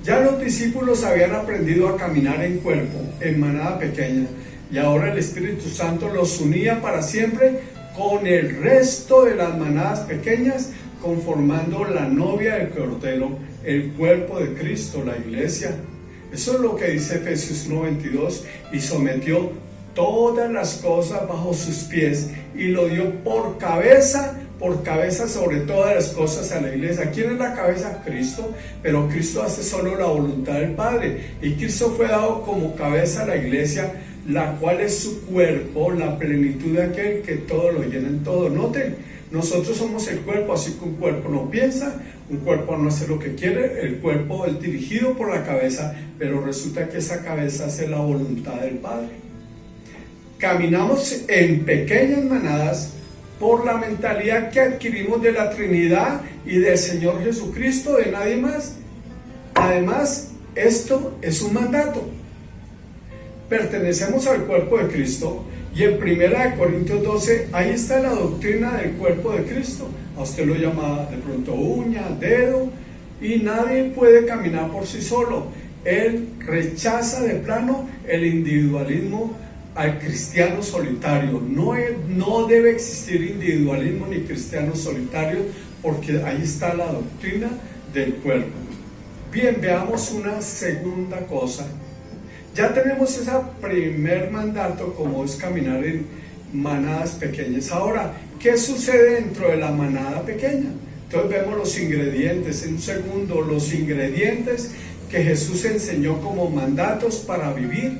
Ya los discípulos habían aprendido a caminar en cuerpo, en manada pequeña, y ahora el Espíritu Santo los unía para siempre con el resto de las manadas pequeñas, conformando la novia del Cordero, el cuerpo de Cristo, la iglesia. Eso es lo que dice Efesios 1:22, y sometió todas las cosas bajo sus pies y lo dio por cabeza sobre todas las cosas a la iglesia. ¿Quién es la cabeza? Cristo, pero Cristo hace solo la voluntad del Padre, y Cristo fue dado como cabeza a la iglesia, la cual es su cuerpo, la plenitud de aquel que todo lo llena en todo. Noten, Nosotros somos el cuerpo, así que un cuerpo no piensa, un cuerpo no hace lo que quiere, el cuerpo es dirigido por la cabeza, pero resulta que esa cabeza hace la voluntad del Padre. Caminamos en pequeñas manadas por la mentalidad que adquirimos de la Trinidad y del Señor Jesucristo, de nadie más. Además, esto es un mandato. Pertenecemos al cuerpo de Cristo y en 1 Corintios 12, ahí está la doctrina del cuerpo de Cristo. A usted lo llama de pronto uña, dedo, y nadie puede caminar por sí solo. Él rechaza de plano el individualismo al cristiano solitario. No debe existir individualismo ni cristianos solitarios, porque ahí está la doctrina del cuerpo. Bien, veamos una segunda cosa. Ya tenemos ese primer mandato, como es caminar en manadas pequeñas. Ahora, ¿qué sucede dentro de la manada pequeña? Entonces vemos los ingredientes. En un segundo, los ingredientes que Jesús enseñó como mandatos para vivir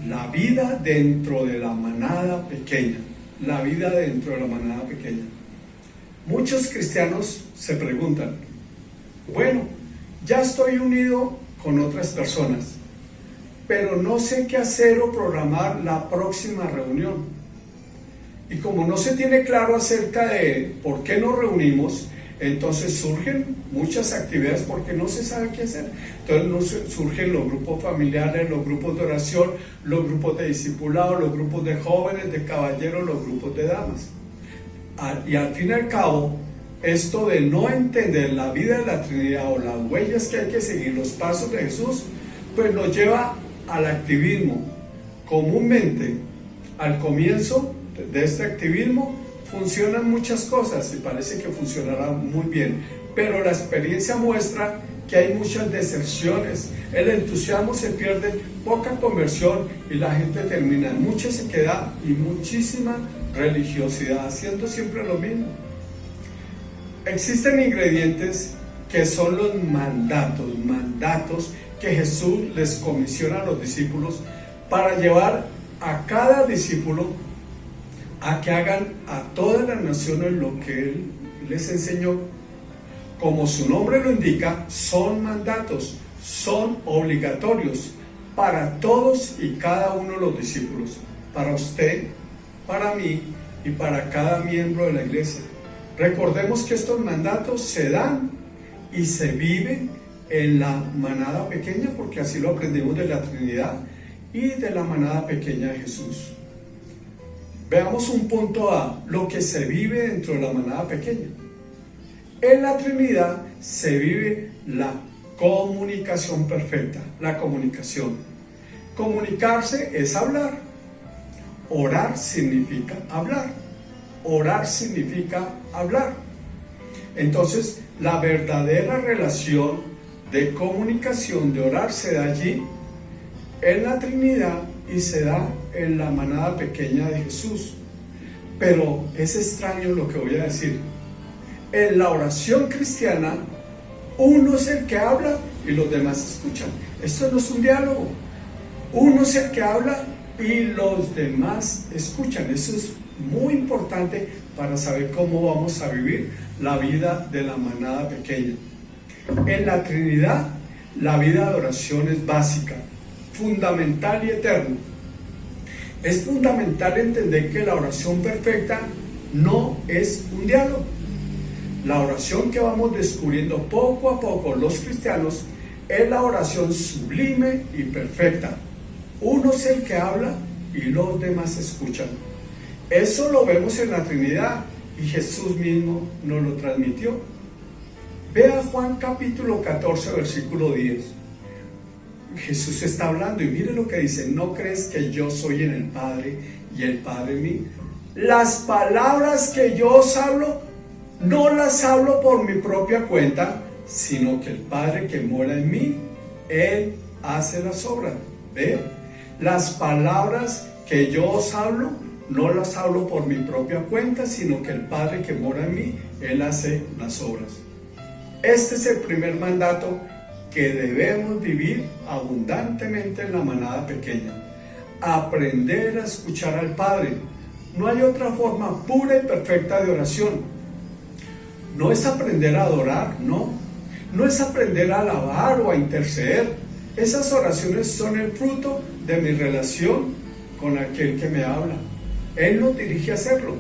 la vida dentro de la manada pequeña. La vida dentro de la manada pequeña. Muchos cristianos se preguntan, bueno, ya estoy unido con otras personas, pero no sé qué hacer o programar la próxima reunión. Y como no se tiene claro acerca de por qué nos reunimos, entonces surgen muchas actividades porque no se sabe qué hacer. Entonces surgen los grupos familiares, los grupos de oración, los grupos de discipulado, los grupos de jóvenes, de caballeros, los grupos de damas. Y al fin y al cabo, esto de no entender la vida de la Trinidad o las huellas que hay que seguir, los pasos de Jesús, pues nos lleva al activismo. Comúnmente, al comienzo de este activismo, funcionan muchas cosas y parece que funcionará muy bien, pero la experiencia muestra que hay muchas deserciones, el entusiasmo se pierde, poca conversión y la gente termina en mucha sequedad y muchísima religiosidad, haciendo siempre lo mismo. Existen ingredientes que son los mandatos que Jesús les comisiona a los discípulos para llevar a cada discípulo a que hagan a todas las naciones lo que Él les enseñó. Como su nombre lo indica, son mandatos, son obligatorios para todos y cada uno de los discípulos, para usted, para mí y para cada miembro de la iglesia. Recordemos que estos mandatos se dan y se viven en la manada pequeña, porque así lo aprendimos de la Trinidad y de la manada pequeña de Jesús. Veamos un punto A, lo que se vive dentro de la manada pequeña. En la Trinidad se vive la comunicación perfecta, la comunicación. Comunicarse es hablar. Orar significa hablar. Orar significa hablar. Entonces, la verdadera relación de comunicación, de orar, se da allí, en la Trinidad, y se da en la manada pequeña de Jesús. Pero es extraño lo que voy a decir. En la oración cristiana, uno es el que habla y los demás escuchan. Esto no es un diálogo. Uno es el que habla y los demás escuchan. Eso es muy importante para saber cómo vamos a vivir la vida de la manada pequeña. En la Trinidad, la vida de oración es básica, fundamental y eterna. Es fundamental entender que la oración perfecta no es un diálogo. La oración que vamos descubriendo poco a poco los cristianos es la oración sublime y perfecta. Uno es el que habla y los demás escuchan. Eso lo vemos en la Trinidad y Jesús mismo nos lo transmitió. Vea Juan capítulo 14, versículo 10. Jesús está hablando y mire lo que dice: ¿no crees que yo soy en el Padre y el Padre en mí? Las palabras que yo os hablo, no las hablo por mi propia cuenta, sino que el Padre que mora en mí, Él hace las obras. ¿Ve? Las palabras que yo os hablo, no las hablo por mi propia cuenta, sino que el Padre que mora en mí, Él hace las obras. Este es el primer mandato que debemos vivir abundantemente en la manada pequeña. Aprender a escuchar al Padre. No hay otra forma pura y perfecta de oración. No es aprender a adorar, no. No es aprender a alabar o a interceder. Esas oraciones son el fruto de mi relación con aquel que me habla. Él nos dirige a hacerlo.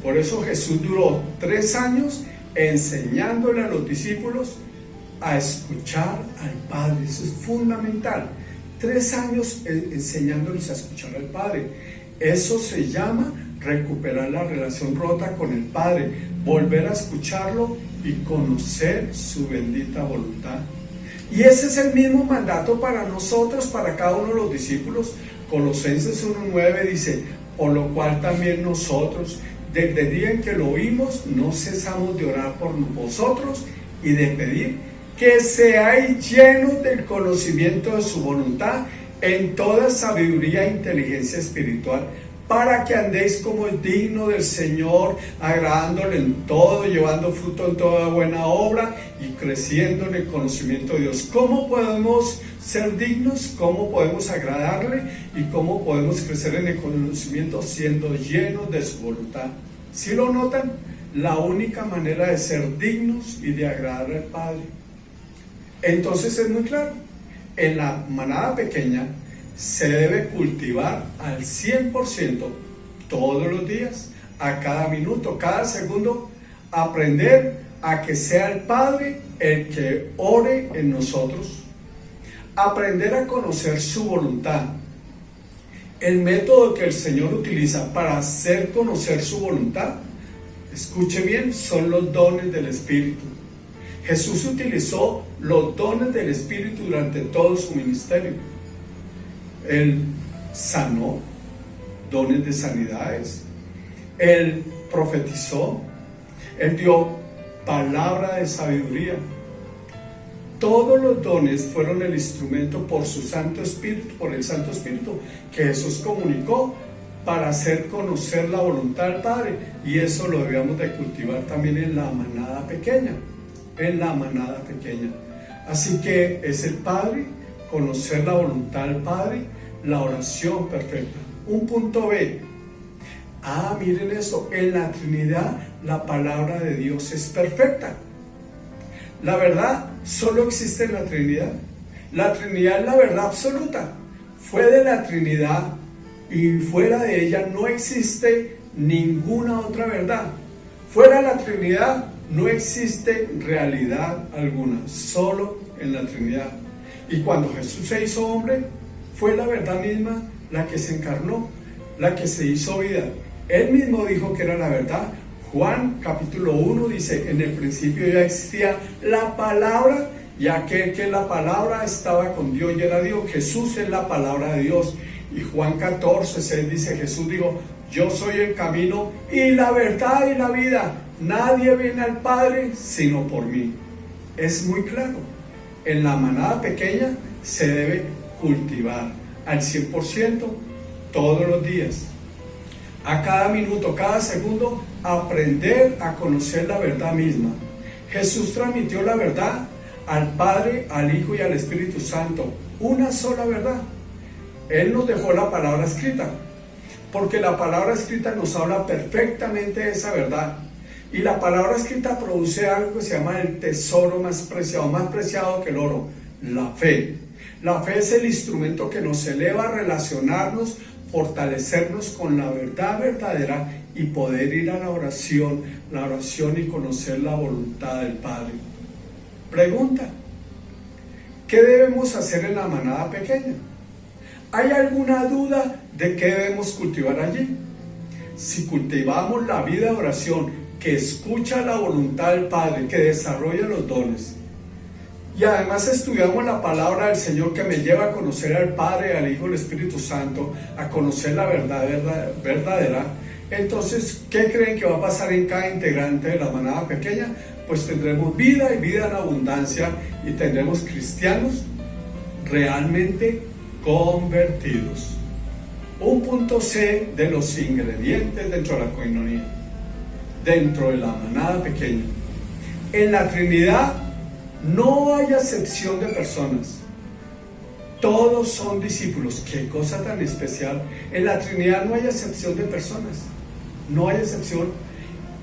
Por eso Jesús duró 3 años enseñándole a los discípulos a escuchar al Padre. Eso es fundamental. 3 años enseñándoles a escuchar al Padre. Eso se llama recuperar la relación rota con el Padre, volver a escucharlo y conocer su bendita voluntad. Y ese es el mismo mandato para nosotros, para cada uno de los discípulos. Colosenses 1:9 dice: por lo cual también nosotros, desde el día en que lo oímos, no cesamos de orar por vosotros y de pedir que seáis llenos del conocimiento de su voluntad en toda sabiduría e inteligencia espiritual, para que andéis como es digno del Señor, agradándole en todo, llevando fruto en toda buena obra y creciendo en el conocimiento de Dios. ¿Cómo podemos ser dignos? ¿Cómo podemos agradarle? ¿Y cómo podemos crecer en el conocimiento? Siendo llenos de su voluntad. ¿Sí lo notan? La única manera de ser dignos y de agradar al Padre. Entonces es muy claro. En la manada pequeña se debe cultivar al 100% todos los días, a cada minuto, cada segundo, aprender a que sea el Padre el que ore en nosotros, aprender a conocer su voluntad. El método que el Señor utiliza para hacer conocer su voluntad, escuche bien, son los dones del Espíritu. Jesús utilizó los dones del Espíritu durante todo su ministerio. Él sanó, dones de sanidades. Él profetizó. Él dio palabra de sabiduría. Todos los dones fueron el instrumento por su Santo Espíritu, por el Santo Espíritu que Jesús comunicó para hacer conocer la voluntad del Padre. Y eso lo debíamos de cultivar también en la manada pequeña. En la manada pequeña. Así que es el Padre, conocer la voluntad del Padre, la oración perfecta. Un punto B. Miren esto, en la Trinidad la palabra de Dios es perfecta. La verdad solo existe en la Trinidad. La Trinidad es la verdad absoluta. Fue de la Trinidad y fuera de ella no existe ninguna otra verdad. Fuera de la Trinidad no existe realidad alguna, solo en la Trinidad. Y cuando Jesús se hizo hombre, fue la verdad misma la que se encarnó, la que se hizo vida. Él mismo dijo que era la verdad. Juan capítulo 1 dice: en el principio ya existía la palabra, y aquel que la palabra estaba con Dios y era Dios. Jesús es la palabra de Dios. Y Juan 14:6 dice: Jesús dijo: yo soy el camino y la verdad y la vida. Nadie viene al Padre sino por mí. Es muy claro. En la manada pequeña se debe cultivar al 100% todos los días. A cada minuto, cada segundo, aprender a conocer la verdad misma. Jesús transmitió la verdad al Padre, al Hijo y al Espíritu Santo. Una sola verdad. Él nos dejó la palabra escrita, porque la palabra escrita nos habla perfectamente de esa verdad. Y la palabra escrita produce algo que se llama el tesoro más preciado que el oro, la fe. La fe es el instrumento que nos eleva a relacionarnos, fortalecernos con la verdad verdadera y poder ir a la oración y conocer la voluntad del Padre. Pregunta: ¿qué debemos hacer en la manada pequeña? ¿Hay alguna duda de qué debemos cultivar allí? Si cultivamos la vida de oración, que escucha la voluntad del Padre, que desarrolla los dones, y además estudiamos la palabra del Señor que me lleva a conocer al Padre, al Hijo y al Espíritu Santo, a conocer la verdad verdadera, entonces, ¿qué creen que va a pasar en cada integrante de la manada pequeña? Pues tendremos vida y vida en abundancia, y tendremos cristianos realmente convertidos. Un punto C de los ingredientes dentro de la coinonía, dentro de la manada pequeña. En la Trinidad no hay acepción de personas. Todos son discípulos. Qué cosa tan especial. En la Trinidad no hay acepción de personas. No hay excepción.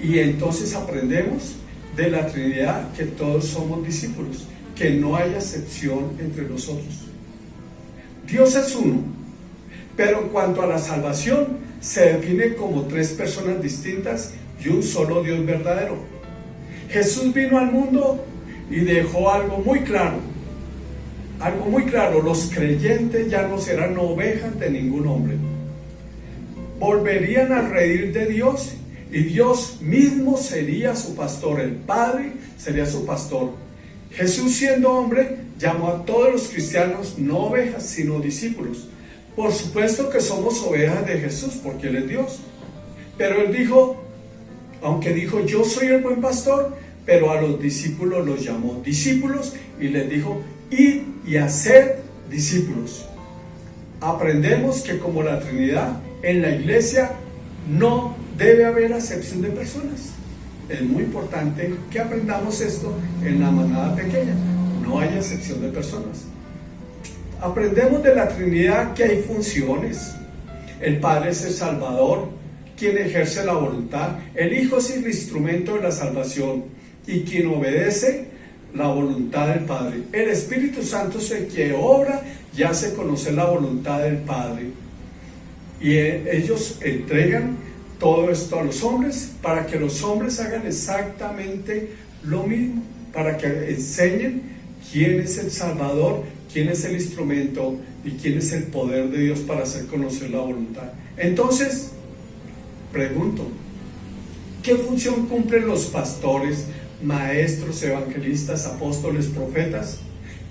Y entonces aprendemos de la Trinidad que todos somos discípulos, que no hay acepción entre nosotros. Dios es uno, pero en cuanto a la salvación, se define como tres personas distintas y un solo Dios verdadero. Jesús vino al mundo y dejó algo muy claro, los creyentes ya no serán ovejas de ningún hombre. Volverían al redil de Dios y Dios mismo sería su pastor, el Padre sería su pastor. Jesús, siendo hombre, llamó a todos los cristianos no ovejas, sino discípulos. Por supuesto que somos ovejas de Jesús, porque Él es Dios. Pero Él dijo, aunque dijo, yo soy el buen pastor, pero a los discípulos los llamó discípulos y les dijo, id y haced discípulos. Aprendemos que como la Trinidad, en la iglesia no debe haber acepción de personas. Es muy importante que aprendamos esto en la manada pequeña. No hay acepción de personas. Aprendemos de la Trinidad que hay funciones. El Padre es el Salvador, quien ejerce la voluntad. El Hijo es el instrumento de la salvación y quien obedece la voluntad del Padre. El Espíritu Santo es el que obra y hace conocer la voluntad del Padre. Y ellos entregan todo esto a los hombres para que los hombres hagan exactamente lo mismo, para que enseñen quién es el Salvador, quién es el instrumento y quién es el poder de Dios para hacer conocer la voluntad. Entonces, pregunto, ¿qué función cumplen los pastores, maestros, evangelistas, apóstoles, profetas,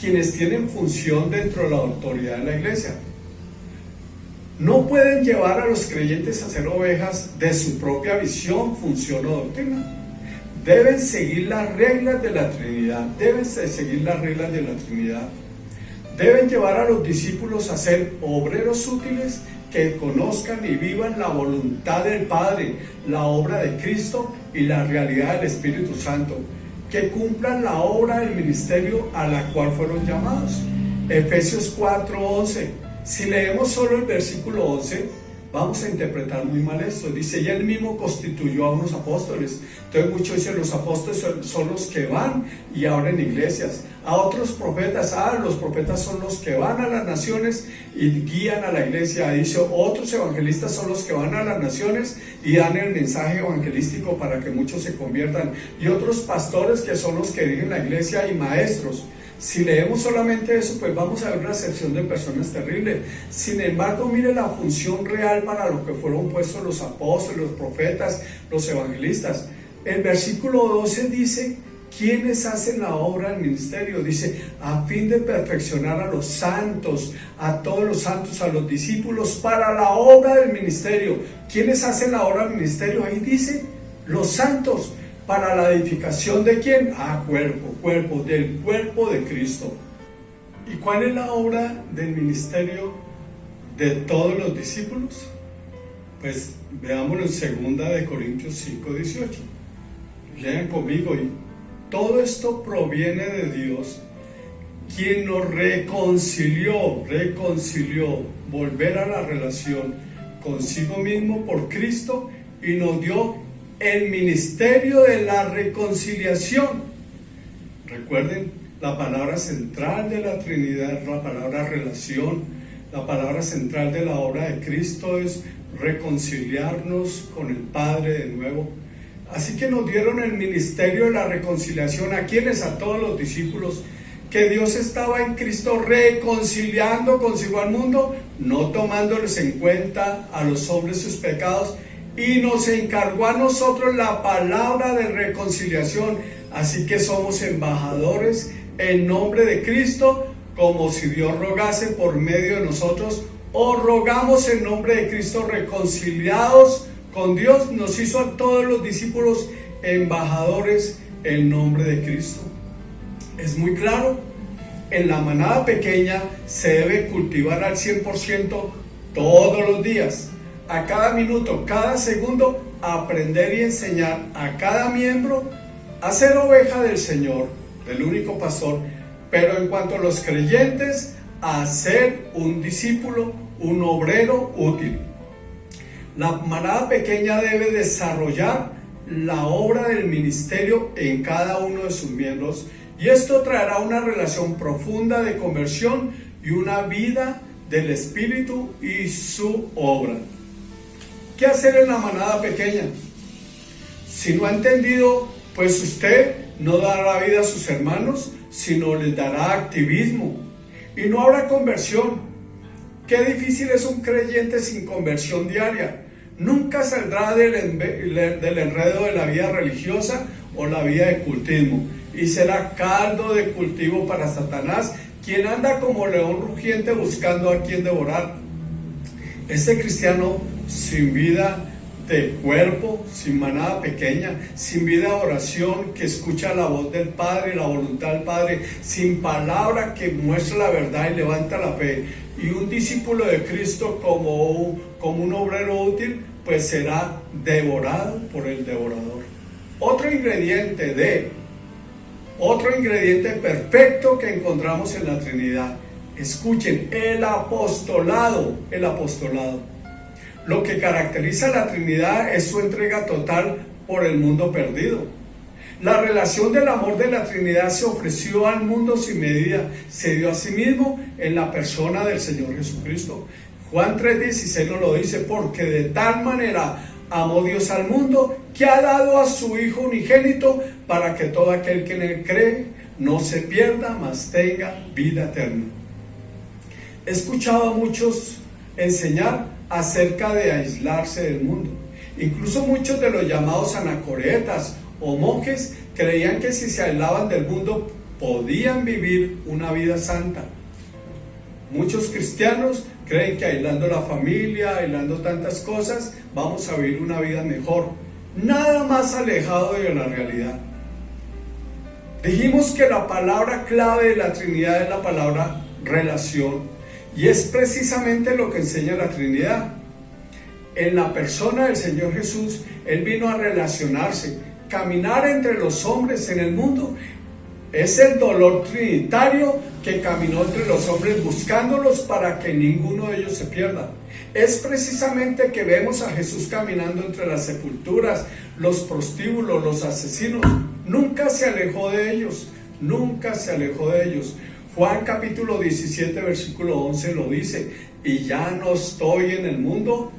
quienes tienen función dentro de la autoridad de la iglesia? No pueden llevar a los creyentes a ser ovejas de su propia visión, función o doctrina. Deben seguir las reglas de la Trinidad. Deben llevar a los discípulos a ser obreros útiles que conozcan y vivan la voluntad del Padre, la obra de Cristo y la realidad del Espíritu Santo, que cumplan la obra del ministerio a la cual fueron llamados. Efesios 4:11. Si leemos solo el versículo 11, vamos a interpretar muy mal esto. Dice, y Él mismo constituyó a unos apóstoles. Entonces muchos dicen, los apóstoles son los que van y abren iglesias. A otros profetas, los profetas son los que van a las naciones y guían a la iglesia. Dice, otros evangelistas son los que van a las naciones y dan el mensaje evangelístico para que muchos se conviertan. Y otros pastores que son los que dirigen la iglesia y maestros. Si leemos solamente eso, pues vamos a ver una acepción de personas terrible. Sin embargo, mire la función real para lo que fueron puestos los apóstoles, los profetas, los evangelistas. El versículo 12 dice, ¿quiénes hacen la obra del ministerio? Dice, a fin de perfeccionar a los santos, a todos los santos, a los discípulos, para la obra del ministerio. ¿Quiénes hacen la obra del ministerio? Ahí dice, los santos. ¿Para la edificación de quién? Del cuerpo de Cristo. ¿Y cuál es la obra del ministerio de todos los discípulos? Pues veámoslo en 2 Corintios 5:18. Lean conmigo. Y todo esto proviene de Dios, quien nos reconcilió, volver a la relación consigo mismo por Cristo y nos dio el ministerio de la reconciliación. Recuerden, la palabra central de la Trinidad es la palabra relación. La palabra central de la obra de Cristo es reconciliarnos con el Padre de nuevo. Así que nos dieron el ministerio de la reconciliación. ¿A quiénes? A todos los discípulos. Que Dios estaba en Cristo reconciliando consigo al mundo, no tomándoles en cuenta a los hombres sus pecados, y nos encargó a nosotros la palabra de reconciliación. Así que somos embajadores en nombre de Cristo, como si Dios rogase por medio de nosotros, o rogamos en nombre de Cristo, reconciliados con Dios. Nos hizo a todos los discípulos embajadores en nombre de Cristo. Es muy claro, en la manada pequeña se debe cultivar al 100% todos los días. A cada minuto, cada segundo, aprender y enseñar a cada miembro a ser oveja del Señor, del único pastor, pero en cuanto a los creyentes, a ser un discípulo, un obrero útil. La manada pequeña debe desarrollar la obra del ministerio en cada uno de sus miembros, y esto traerá una relación profunda de conversión y una vida del Espíritu y su obra. ¿Qué hacer en la manada pequeña? Si no ha entendido, pues usted no dará vida a sus hermanos, sino les dará activismo y no habrá conversión. Qué difícil es un creyente sin conversión diaria. Nunca saldrá del enredo de la vida religiosa o la vida de cultismo y será caldo de cultivo para Satanás, quien anda como león rugiente buscando a quien devorar. Este cristiano sin vida de cuerpo, sin manada pequeña, sin vida de oración que escucha la voz del Padre, la voluntad del Padre, sin palabra que muestra la verdad y levanta la fe, y un discípulo de Cristo como un obrero útil, pues será devorado por el devorador. Otro ingrediente perfecto que encontramos en la Trinidad. Escuchen, el apostolado. Lo que caracteriza a la Trinidad es su entrega total por el mundo perdido. La relación del amor de la Trinidad se ofreció al mundo sin medida, se dio a sí mismo en la persona del Señor Jesucristo. Juan 3:16 nos lo dice, porque de tal manera amó Dios al mundo que ha dado a su Hijo unigénito para que todo aquel que en él cree no se pierda, mas tenga vida eterna. He escuchado a muchos enseñar acerca de aislarse del mundo. Incluso muchos de los llamados anacoretas o monjes creían que si se aislaban del mundo podían vivir una vida santa. Muchos cristianos creen que aislando la familia, aislando tantas cosas, vamos a vivir una vida mejor. Nada más alejado de la realidad. Dijimos que la palabra clave de la Trinidad es la palabra relación. Y es precisamente lo que enseña la Trinidad. En la persona del Señor Jesús, Él vino a relacionarse, caminar entre los hombres en el mundo. Es el dolor trinitario que caminó entre los hombres buscándolos para que ninguno de ellos se pierda. Es precisamente que vemos a Jesús caminando entre las sepulturas, los prostíbulos, los asesinos. Nunca se alejó de ellos, Juan capítulo 17 versículo 11 lo dice, y ya no estoy en el mundo.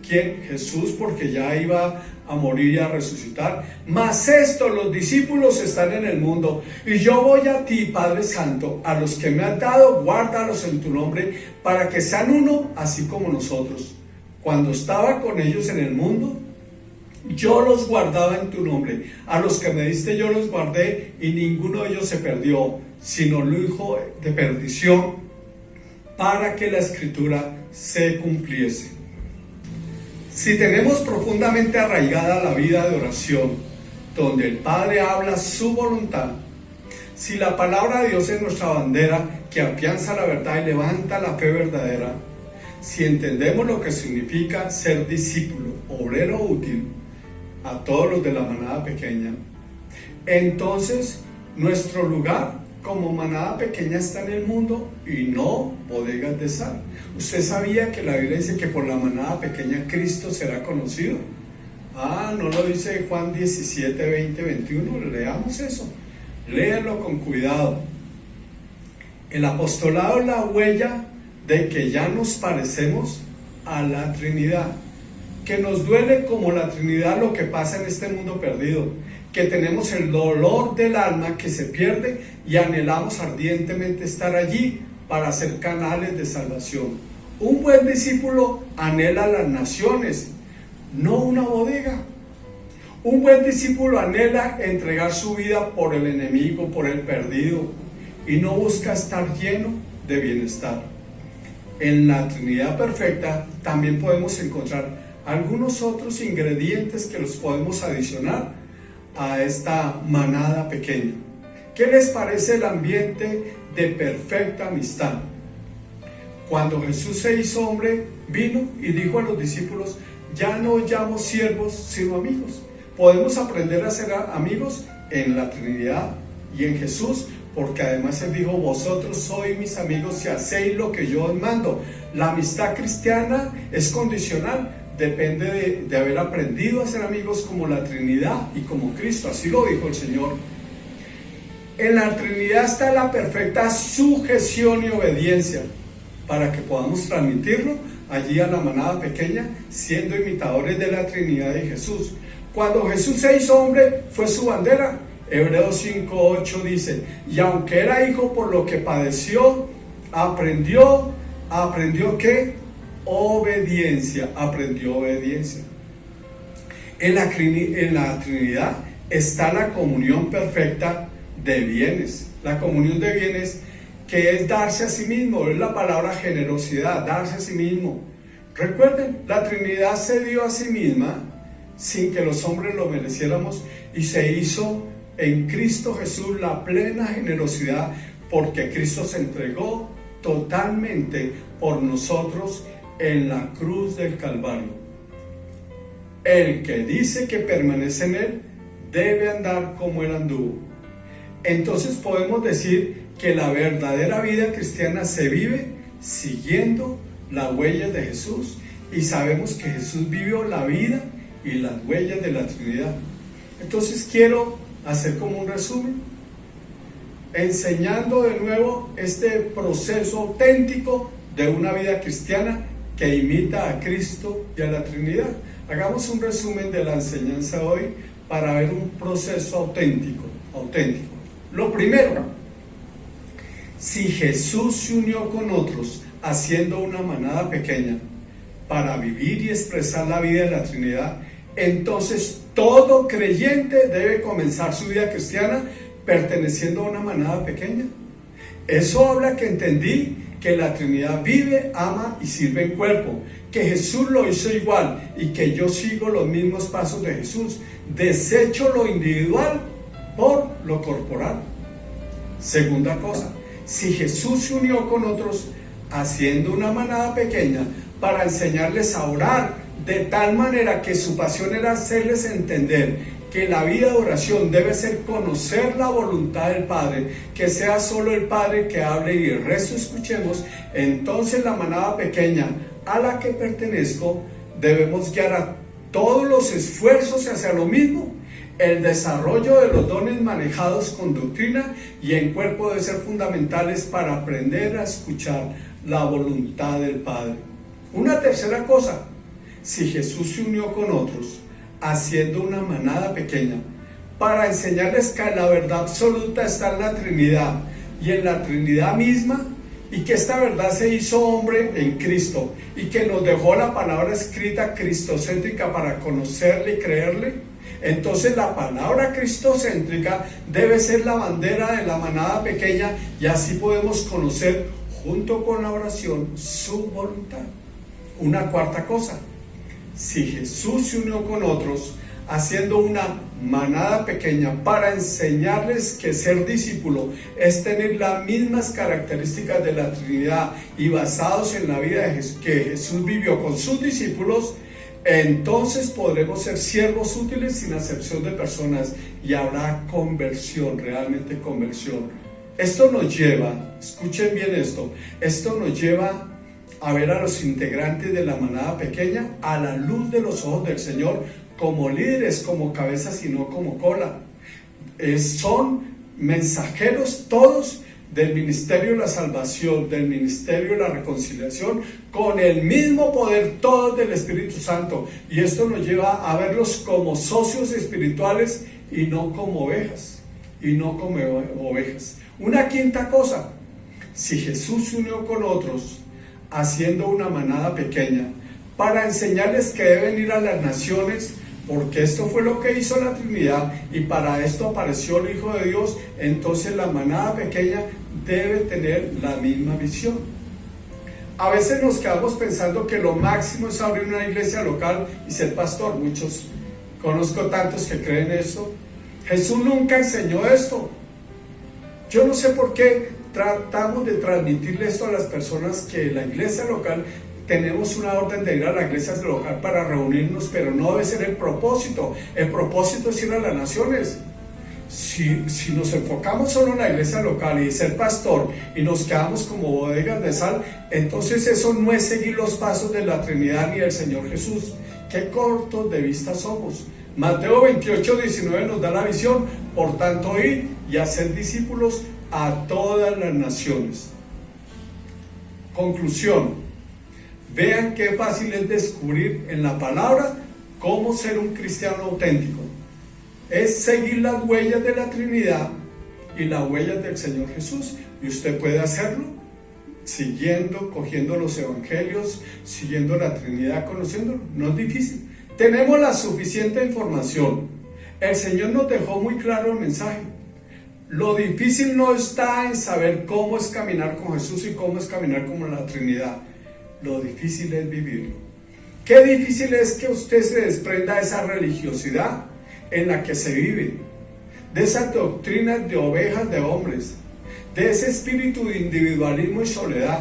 ¿Quién? Jesús, porque ya iba a morir y a resucitar. Mas esto, los discípulos están en el mundo, y yo voy a ti, Padre Santo, a los que me has dado, guárdalos en tu nombre, para que sean uno, así como nosotros. Cuando estaba con ellos en el mundo, yo los guardaba en tu nombre. A los que me diste yo los guardé, y ninguno de ellos se perdió, sino el hijo de perdición, para que la escritura se cumpliese. Si tenemos profundamente arraigada la vida de oración, donde el Padre habla su voluntad, si la palabra de Dios es nuestra bandera que afianza la verdad y levanta la fe verdadera, si entendemos lo que significa ser discípulo, obrero útil, a todos los de la manada pequeña, entonces nuestro lugar como manada pequeña está en el mundo y no bodegas de sal. ¿Usted sabía que la Biblia dice que por la manada pequeña Cristo será conocido? ¿No lo dice Juan 17, 20, 21? Leamos eso, léanlo con cuidado. El apostolado es la huella de que ya nos parecemos a la Trinidad, que nos duele como la Trinidad lo que pasa en este mundo perdido, que tenemos el dolor del alma que se pierde y anhelamos ardientemente estar allí para ser canales de salvación. Un buen discípulo anhela las naciones, no una bodega. Un buen discípulo anhela entregar su vida por el enemigo, por el perdido, y no busca estar lleno de bienestar. En la Trinidad perfecta también podemos encontrar algunos otros ingredientes que los podemos adicionar a esta manada pequeña. ¿Qué les parece el ambiente de perfecta amistad? Cuando Jesús se hizo hombre, vino y dijo a los discípulos: ya no os llamo siervos, sino amigos. Podemos aprender a ser amigos en la Trinidad y en Jesús, porque además Él dijo: vosotros sois mis amigos si hacéis lo que yo os mando. La amistad cristiana es condicional. depende de haber aprendido a ser amigos como la Trinidad y como Cristo, así lo dijo el Señor. En la Trinidad está la perfecta sujeción y obediencia para que podamos transmitirlo allí a la manada pequeña, siendo imitadores de la Trinidad de Jesús. Cuando Jesús se hizo hombre, fue su bandera. Hebreos 5:8 dice, y aunque era hijo, por lo que padeció, aprendió ¿qué? Obediencia, aprendió obediencia. En la Trinidad está la comunión perfecta de bienes. La comunión de bienes, que es darse a sí mismo, es la palabra generosidad, darse a sí mismo. Recuerden, la Trinidad se dio a sí misma sin que los hombres lo mereciéramos y se hizo en Cristo Jesús la plena generosidad, porque Cristo se entregó totalmente por nosotros en la cruz del Calvario. El que dice que permanece en él debe andar como él anduvo. Entonces podemos decir que la verdadera vida cristiana se vive siguiendo las huellas de Jesús, y sabemos que Jesús vivió la vida y las huellas de la Trinidad. Entonces quiero hacer como un resumen, enseñando de nuevo este proceso auténtico de una vida cristiana que imita a Cristo y a la Trinidad. Hagamos un resumen de la enseñanza hoy para ver un proceso auténtico. Lo primero, si Jesús se unió con otros haciendo una manada pequeña para vivir y expresar la vida de la Trinidad, entonces todo creyente debe comenzar su vida cristiana perteneciendo a una manada pequeña. Eso habla que entendí que la Trinidad vive, ama y sirve en cuerpo, que Jesús lo hizo igual y que yo sigo los mismos pasos de Jesús. Desecho lo individual por lo corporal. Segunda cosa, si Jesús se unió con otros haciendo una manada pequeña para enseñarles a orar, de tal manera que su pasión era hacerles entender que la vida de oración debe ser conocer la voluntad del Padre, que sea solo el Padre que hable y el resto escuchemos, entonces la manada pequeña a la que pertenezco debemos guiar a todos los esfuerzos hacia lo mismo. El desarrollo de los dones manejados con doctrina y en cuerpo debe ser fundamentales para aprender a escuchar la voluntad del Padre. Una tercera cosa, si Jesús se unió con otros haciendo una manada pequeña para enseñarles que la verdad absoluta está en la Trinidad y en la Trinidad misma, y que esta verdad se hizo hombre en Cristo y que nos dejó la palabra escrita cristocéntrica para conocerle y creerle, entonces la palabra cristocéntrica debe ser la bandera de la manada pequeña, y así podemos conocer junto con la oración su voluntad. Una cuarta cosa, si Jesús se unió con otros haciendo una manada pequeña para enseñarles que ser discípulo es tener las mismas características de la Trinidad y basados en la vida que Jesús vivió con sus discípulos, entonces podremos ser siervos útiles sin acepción de personas y habrá conversión, realmente conversión. Esto nos lleva, escuchen bien esto nos lleva a ver a los integrantes de la manada pequeña a la luz de los ojos del Señor, como líderes, como cabezas y no como cola. Son mensajeros todos del ministerio de la salvación, del ministerio de la reconciliación, con el mismo poder todos del Espíritu Santo, y esto nos lleva a verlos como socios espirituales y no como ovejas, Una quinta cosa, si Jesús se unió con otros haciendo una manada pequeña para enseñarles que deben ir a las naciones, porque esto fue lo que hizo la Trinidad y para esto apareció el Hijo de Dios, entonces la manada pequeña debe tener la misma visión. A veces nos quedamos pensando que lo máximo es abrir una iglesia local y ser pastor. Conozco tantos que creen eso. Jesús nunca enseñó esto. Yo no sé por qué tratamos de transmitirle esto a las personas, que la iglesia local, tenemos una orden de ir a la iglesia local para reunirnos, pero no debe ser el propósito. El propósito es ir a las naciones. Si nos enfocamos solo en la iglesia local y ser pastor y nos quedamos como bodegas de sal, entonces eso no es seguir los pasos de la Trinidad ni del Señor Jesús. Qué cortos de vista somos. Mateo 28:19 nos da la visión: por tanto, id y hacer discípulos a todas las naciones. Conclusión: vean qué fácil es descubrir en la palabra cómo ser un cristiano auténtico. Es seguir las huellas de la Trinidad y las huellas del Señor Jesús, y usted puede hacerlo siguiendo, cogiendo los evangelios, siguiendo la Trinidad, conociéndolo. No es difícil, tenemos la suficiente información. El Señor nos dejó muy claro el mensaje. Lo difícil no está en saber cómo es caminar con Jesús y cómo es caminar con la Trinidad. Lo difícil es vivirlo. Qué difícil es que usted se desprenda de esa religiosidad en la que se vive, de esas doctrinas de ovejas de hombres, de ese espíritu de individualismo y soledad,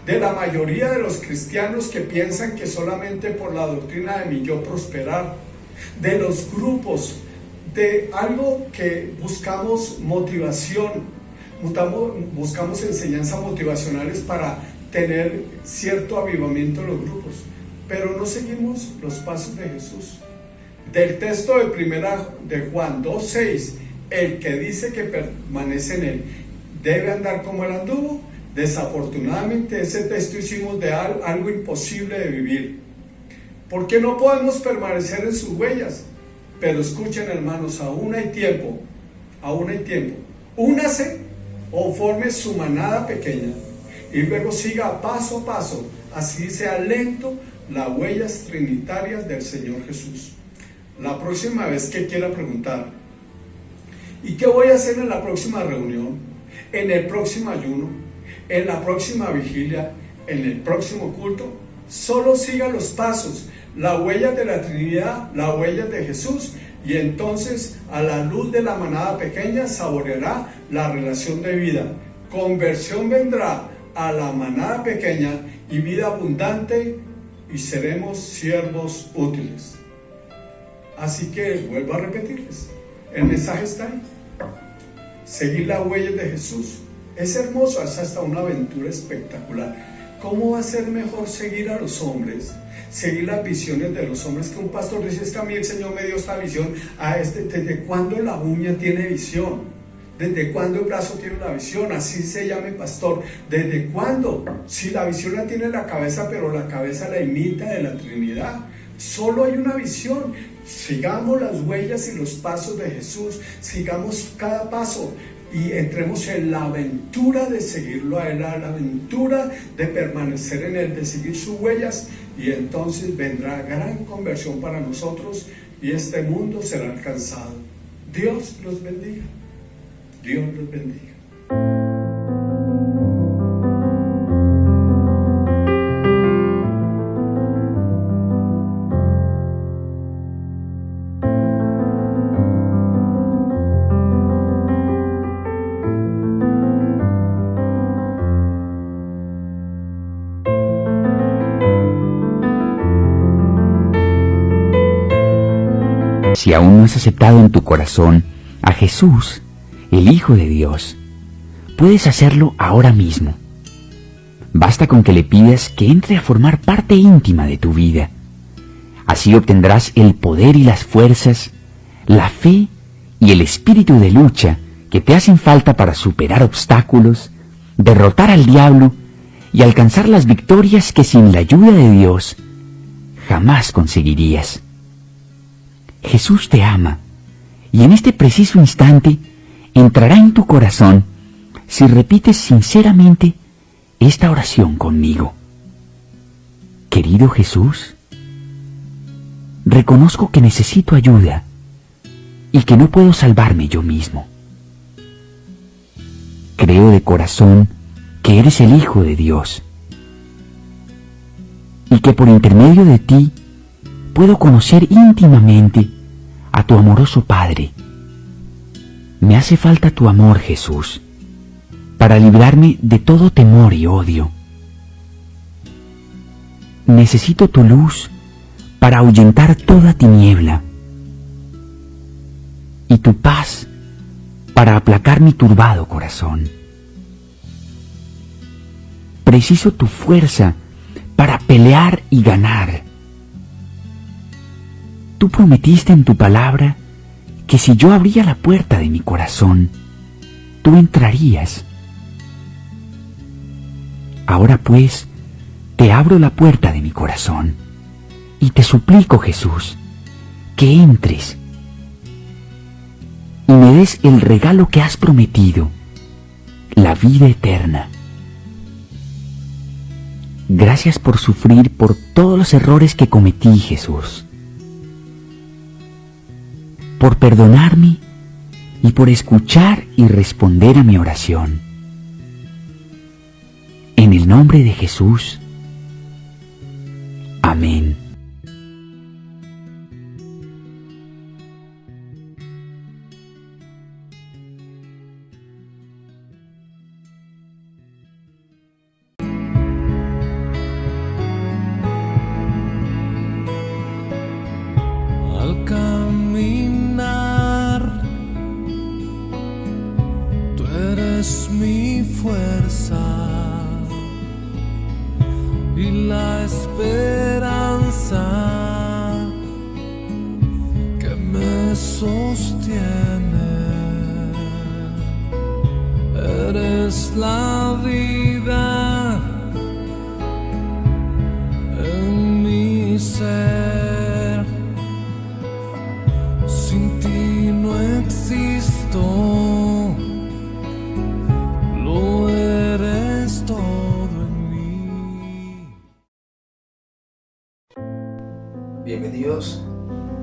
de la mayoría de los cristianos que piensan que solamente por la doctrina de mi yo prosperar, de los grupos, de algo que buscamos motivación, buscamos enseñanzas motivacionales para tener cierto avivamiento en los grupos, pero no seguimos los pasos de Jesús. Del texto de primera de Juan 2:6, el que dice que permanece en él debe andar como él anduvo. Desafortunadamente ese texto hicimos de algo imposible de vivir, porque no podemos permanecer en sus huellas. Pero escuchen, hermanos, aún hay tiempo, únase o forme su manada pequeña y luego siga paso a paso, así sea lento, las huellas trinitarias del Señor Jesús. La próxima vez que quiera preguntar, ¿y qué voy a hacer en la próxima reunión? ¿En el próximo ayuno? ¿En la próxima vigilia? ¿En el próximo culto? Solo siga los pasos, las huellas de la Trinidad, las huellas de Jesús, y entonces a la luz de la manada pequeña saboreará la relación de vida. Conversión vendrá a la manada pequeña y vida abundante, y seremos siervos útiles. Así que vuelvo a repetirles, el mensaje está ahí. Seguir las huellas de Jesús es hermoso, es hasta una aventura espectacular. ¿Cómo va a ser mejor seguir a los hombres, seguir las visiones de los hombres? Que un pastor dice: es que a mí el Señor me dio esta visión. ¿Desde cuándo la uña tiene visión? ¿Desde cuándo el brazo tiene la visión? Así se llame pastor. ¿Desde cuándo? Si la visión la tiene la cabeza, pero la cabeza la imita de la Trinidad. Solo hay una visión. Sigamos las huellas y los pasos de Jesús, sigamos cada paso y entremos en la aventura de seguirlo a Él, la aventura de permanecer en Él, de seguir sus huellas, y entonces vendrá gran conversión para nosotros y este mundo será alcanzado. Dios los bendiga. Dios los bendiga. Si aún no has aceptado en tu corazón a Jesús, el Hijo de Dios, puedes hacerlo ahora mismo. Basta con que le pidas que entre a formar parte íntima de tu vida. Así obtendrás el poder y las fuerzas, la fe y el espíritu de lucha que te hacen falta para superar obstáculos, derrotar al diablo y alcanzar las victorias que sin la ayuda de Dios jamás conseguirías. Jesús te ama, y en este preciso instante entrará en tu corazón si repites sinceramente esta oración conmigo. Querido Jesús, reconozco que necesito ayuda y que no puedo salvarme yo mismo. Creo de corazón que eres el Hijo de Dios y que por intermedio de ti puedo conocer íntimamente a tu amoroso Padre. Me hace falta tu amor, Jesús, para librarme de todo temor y odio. Necesito tu luz para ahuyentar toda tiniebla y tu paz para aplacar mi turbado corazón. Preciso tu fuerza para pelear y ganar. Tú prometiste en tu palabra que si yo abría la puerta de mi corazón, tú entrarías. Ahora pues, te abro la puerta de mi corazón y te suplico, Jesús, que entres y me des el regalo que has prometido, la vida eterna. Gracias por sufrir por todos los errores que cometí, Jesús, por perdonarme y por escuchar y responder a mi oración. En el nombre de Jesús. Amén. Al caminar, tú eres mi fuerza y la esperanza que me sostiene. Eres la vida en mi ser. Sin ti no existo, lo eres todo en mí. Bienvenidos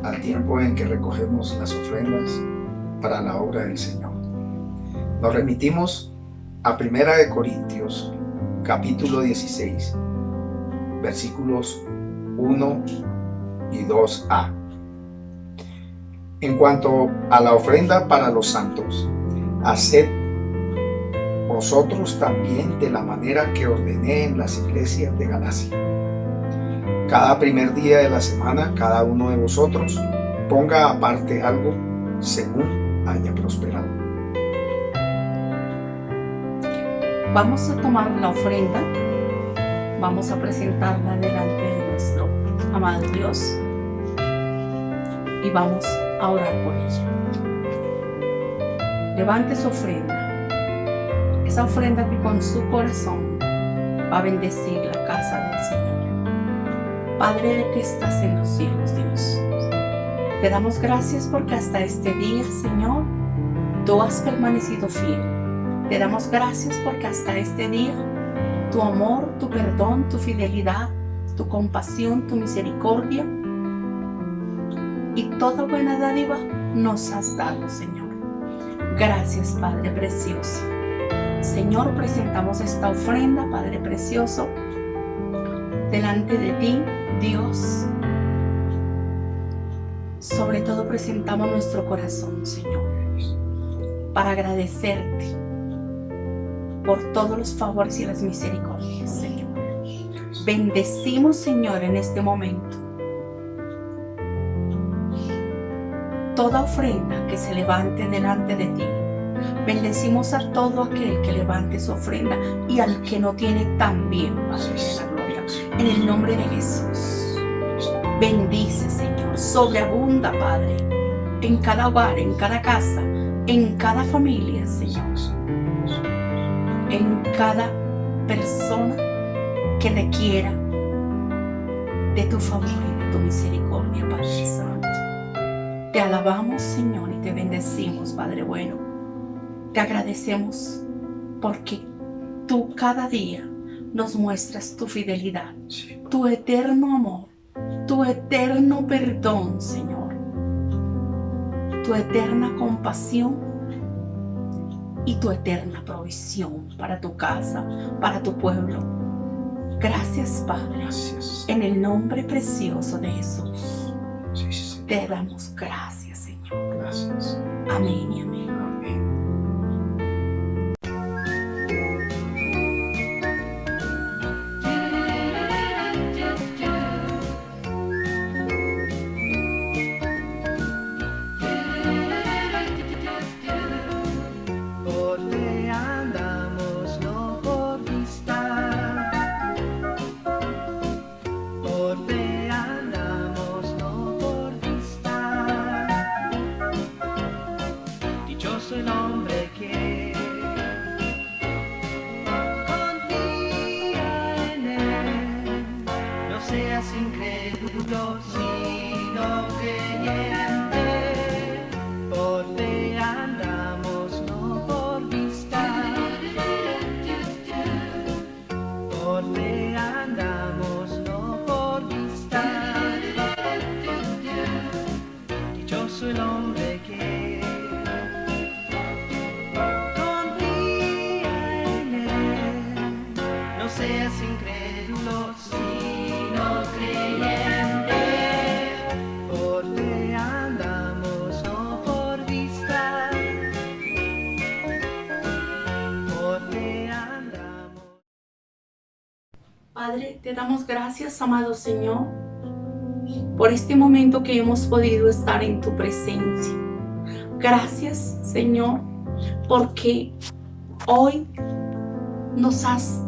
al tiempo en que recogemos las ofrendas para la obra del Señor. Nos remitimos a 1 Corintios, capítulo 16, versículos 1 y 2a. En cuanto a la ofrenda para los santos, haced vosotros también de la manera que ordené en las iglesias de Galacia. Cada primer día de la semana, cada uno de vosotros ponga aparte algo según haya prosperado. Vamos a tomar la ofrenda, vamos a presentarla delante de nuestro amado Dios y vamos a orar por ella. Levante su ofrenda, esa ofrenda que con su corazón va a bendecir la casa del Señor. Padre que estás en los cielos, Dios, te damos gracias porque hasta este día, Señor, tú has permanecido fiel. Te damos gracias porque hasta este día tu amor, tu perdón, tu fidelidad, tu compasión, tu misericordia y toda buena dádiva nos has dado, Señor. Gracias, Padre precioso. Señor, presentamos esta ofrenda, Padre precioso, delante de ti, Dios. Sobre todo presentamos nuestro corazón, Señor, para agradecerte por todos los favores y las misericordias, Señor. Bendecimos, Señor, en este momento toda ofrenda que se levante delante de ti. Bendecimos a todo aquel que levante su ofrenda y al que no tiene también, Padre de la gloria. En el nombre de Jesús, bendice, Señor, sobreabunda, Padre, en cada hogar, en cada casa, en cada familia, Señor, en cada persona que requiera de tu favor y de tu misericordia, Padre Santo. Te alabamos, Señor, y te bendecimos, Padre bueno. Te agradecemos porque tú cada día nos muestras tu fidelidad, tu eterno amor, tu eterno perdón, Señor, tu eterna compasión y tu eterna provisión para tu casa, para tu pueblo. Gracias, Padre. Gracias. En el nombre precioso de Jesús. Sí. Te damos gracias, Señor. Gracias. Amén y amén. seas incrédulo, sino creyente. Por fe andamos, no por vista. Por fe andamos, no por vista. Dichoso el hombre que confía en él. No seas incrédulo, sino creyente. Por fe andamos, no por vista. Por fe andamos. Padre, te damos gracias, amado Señor, por este momento que hemos podido estar en tu presencia. Gracias, Señor, porque hoy nos has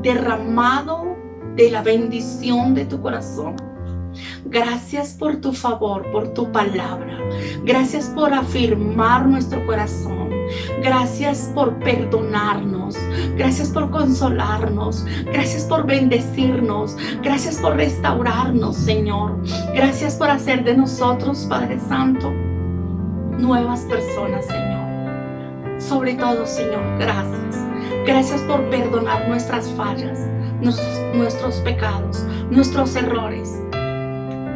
derramado de la bendición de tu corazón. Gracias por tu favor, por tu palabra. Gracias por afirmar nuestro corazón. Gracias por perdonarnos. Gracias por consolarnos. Gracias por bendecirnos. Gracias por restaurarnos, Señor. Gracias por hacer de nosotros, Padre Santo, nuevas personas, Señor. Sobre todo, Señor, gracias. Gracias por perdonar nuestras fallas, nuestros pecados, nuestros errores.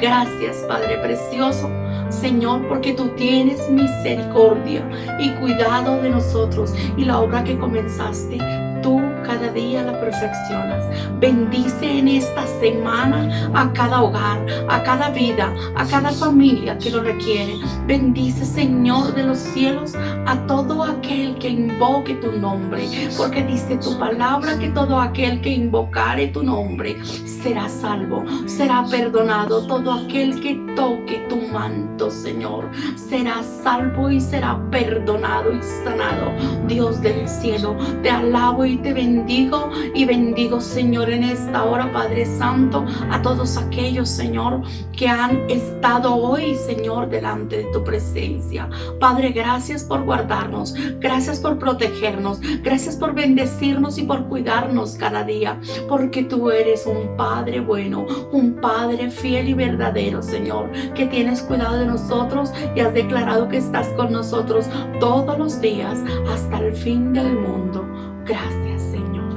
Gracias, Padre precioso, Señor, porque tú tienes misericordia y cuidado de nosotros, y la obra que comenzaste, tú cada día la perfeccionas. Bendice en esta semana a cada hogar, a cada vida, a cada familia que lo requiere. Bendice, Señor de los cielos, a todo aquel que invoque tu nombre, porque dice tu palabra que todo aquel que invocare tu nombre será salvo, será perdonado. Todo aquel que toque tu manto, Señor, será salvo y será perdonado y sanado. Dios del cielo, te alabo y te bendigo, y bendigo, Señor, en esta hora, Padre Santo, a todos aquellos, Señor, que han estado hoy, Señor, delante de tu presencia. Padre, gracias por guardarnos, gracias por protegernos, gracias por bendecirnos y por cuidarnos cada día, porque tú eres un Padre bueno, un Padre fiel y verdadero, Señor, que tienes cuidado de nosotros y has declarado que estás con nosotros todos los días hasta el fin del mundo. Gracias, Señor.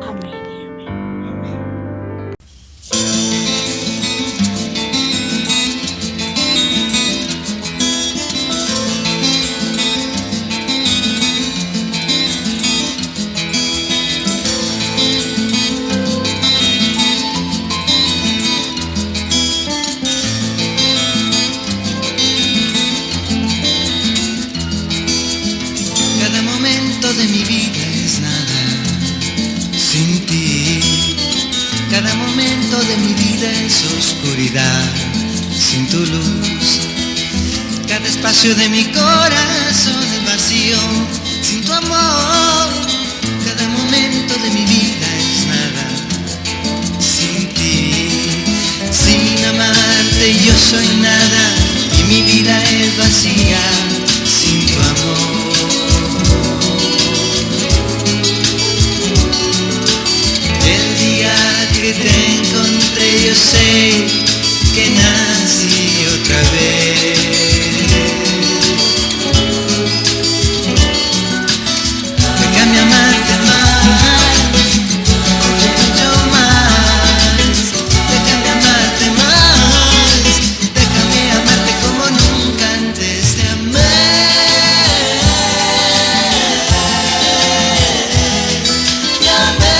Amén y amén. Cada momento de mi vida es nada sin ti. Cada momento de mi vida es oscuridad sin tu luz. Cada espacio de mi corazón es vacío sin tu amor. Cada momento de mi vida es nada sin ti. Sin amarte yo soy nada y mi vida es vacía sin tu amor. Que te encontré, yo sé que nací otra vez. Déjame amarte más, mucho más. Déjame amarte más, déjame amarte como nunca antes te amé. Te amé.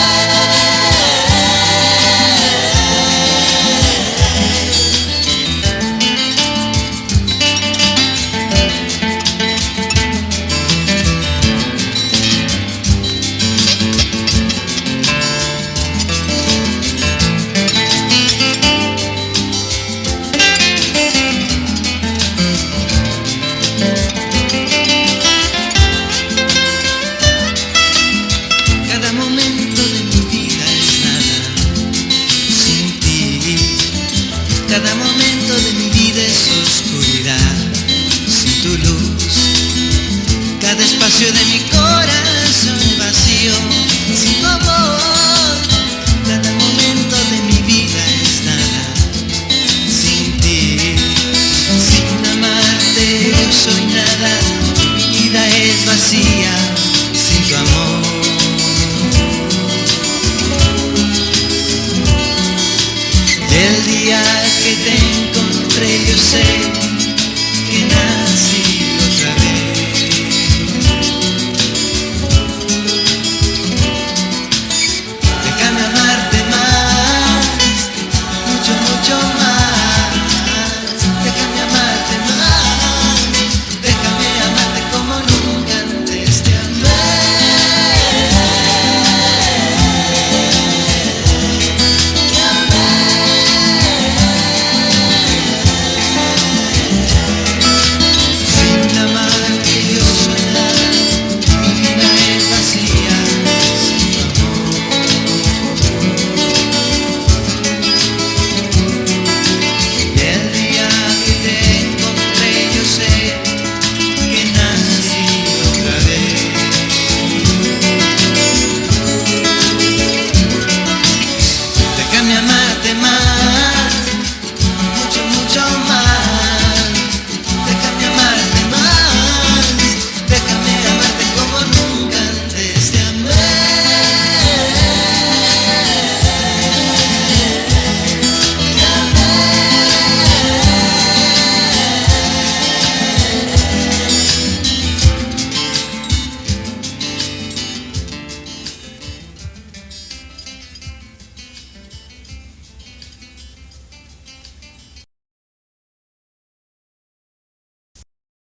Cada momento de mi vida es oscuridad sin tu luz. Cada espacio de mi corazón es vacío sin tu amor. Cada momento de mi vida yo sé que nací otra vez. Déjame amarte más, mucho, mucho más.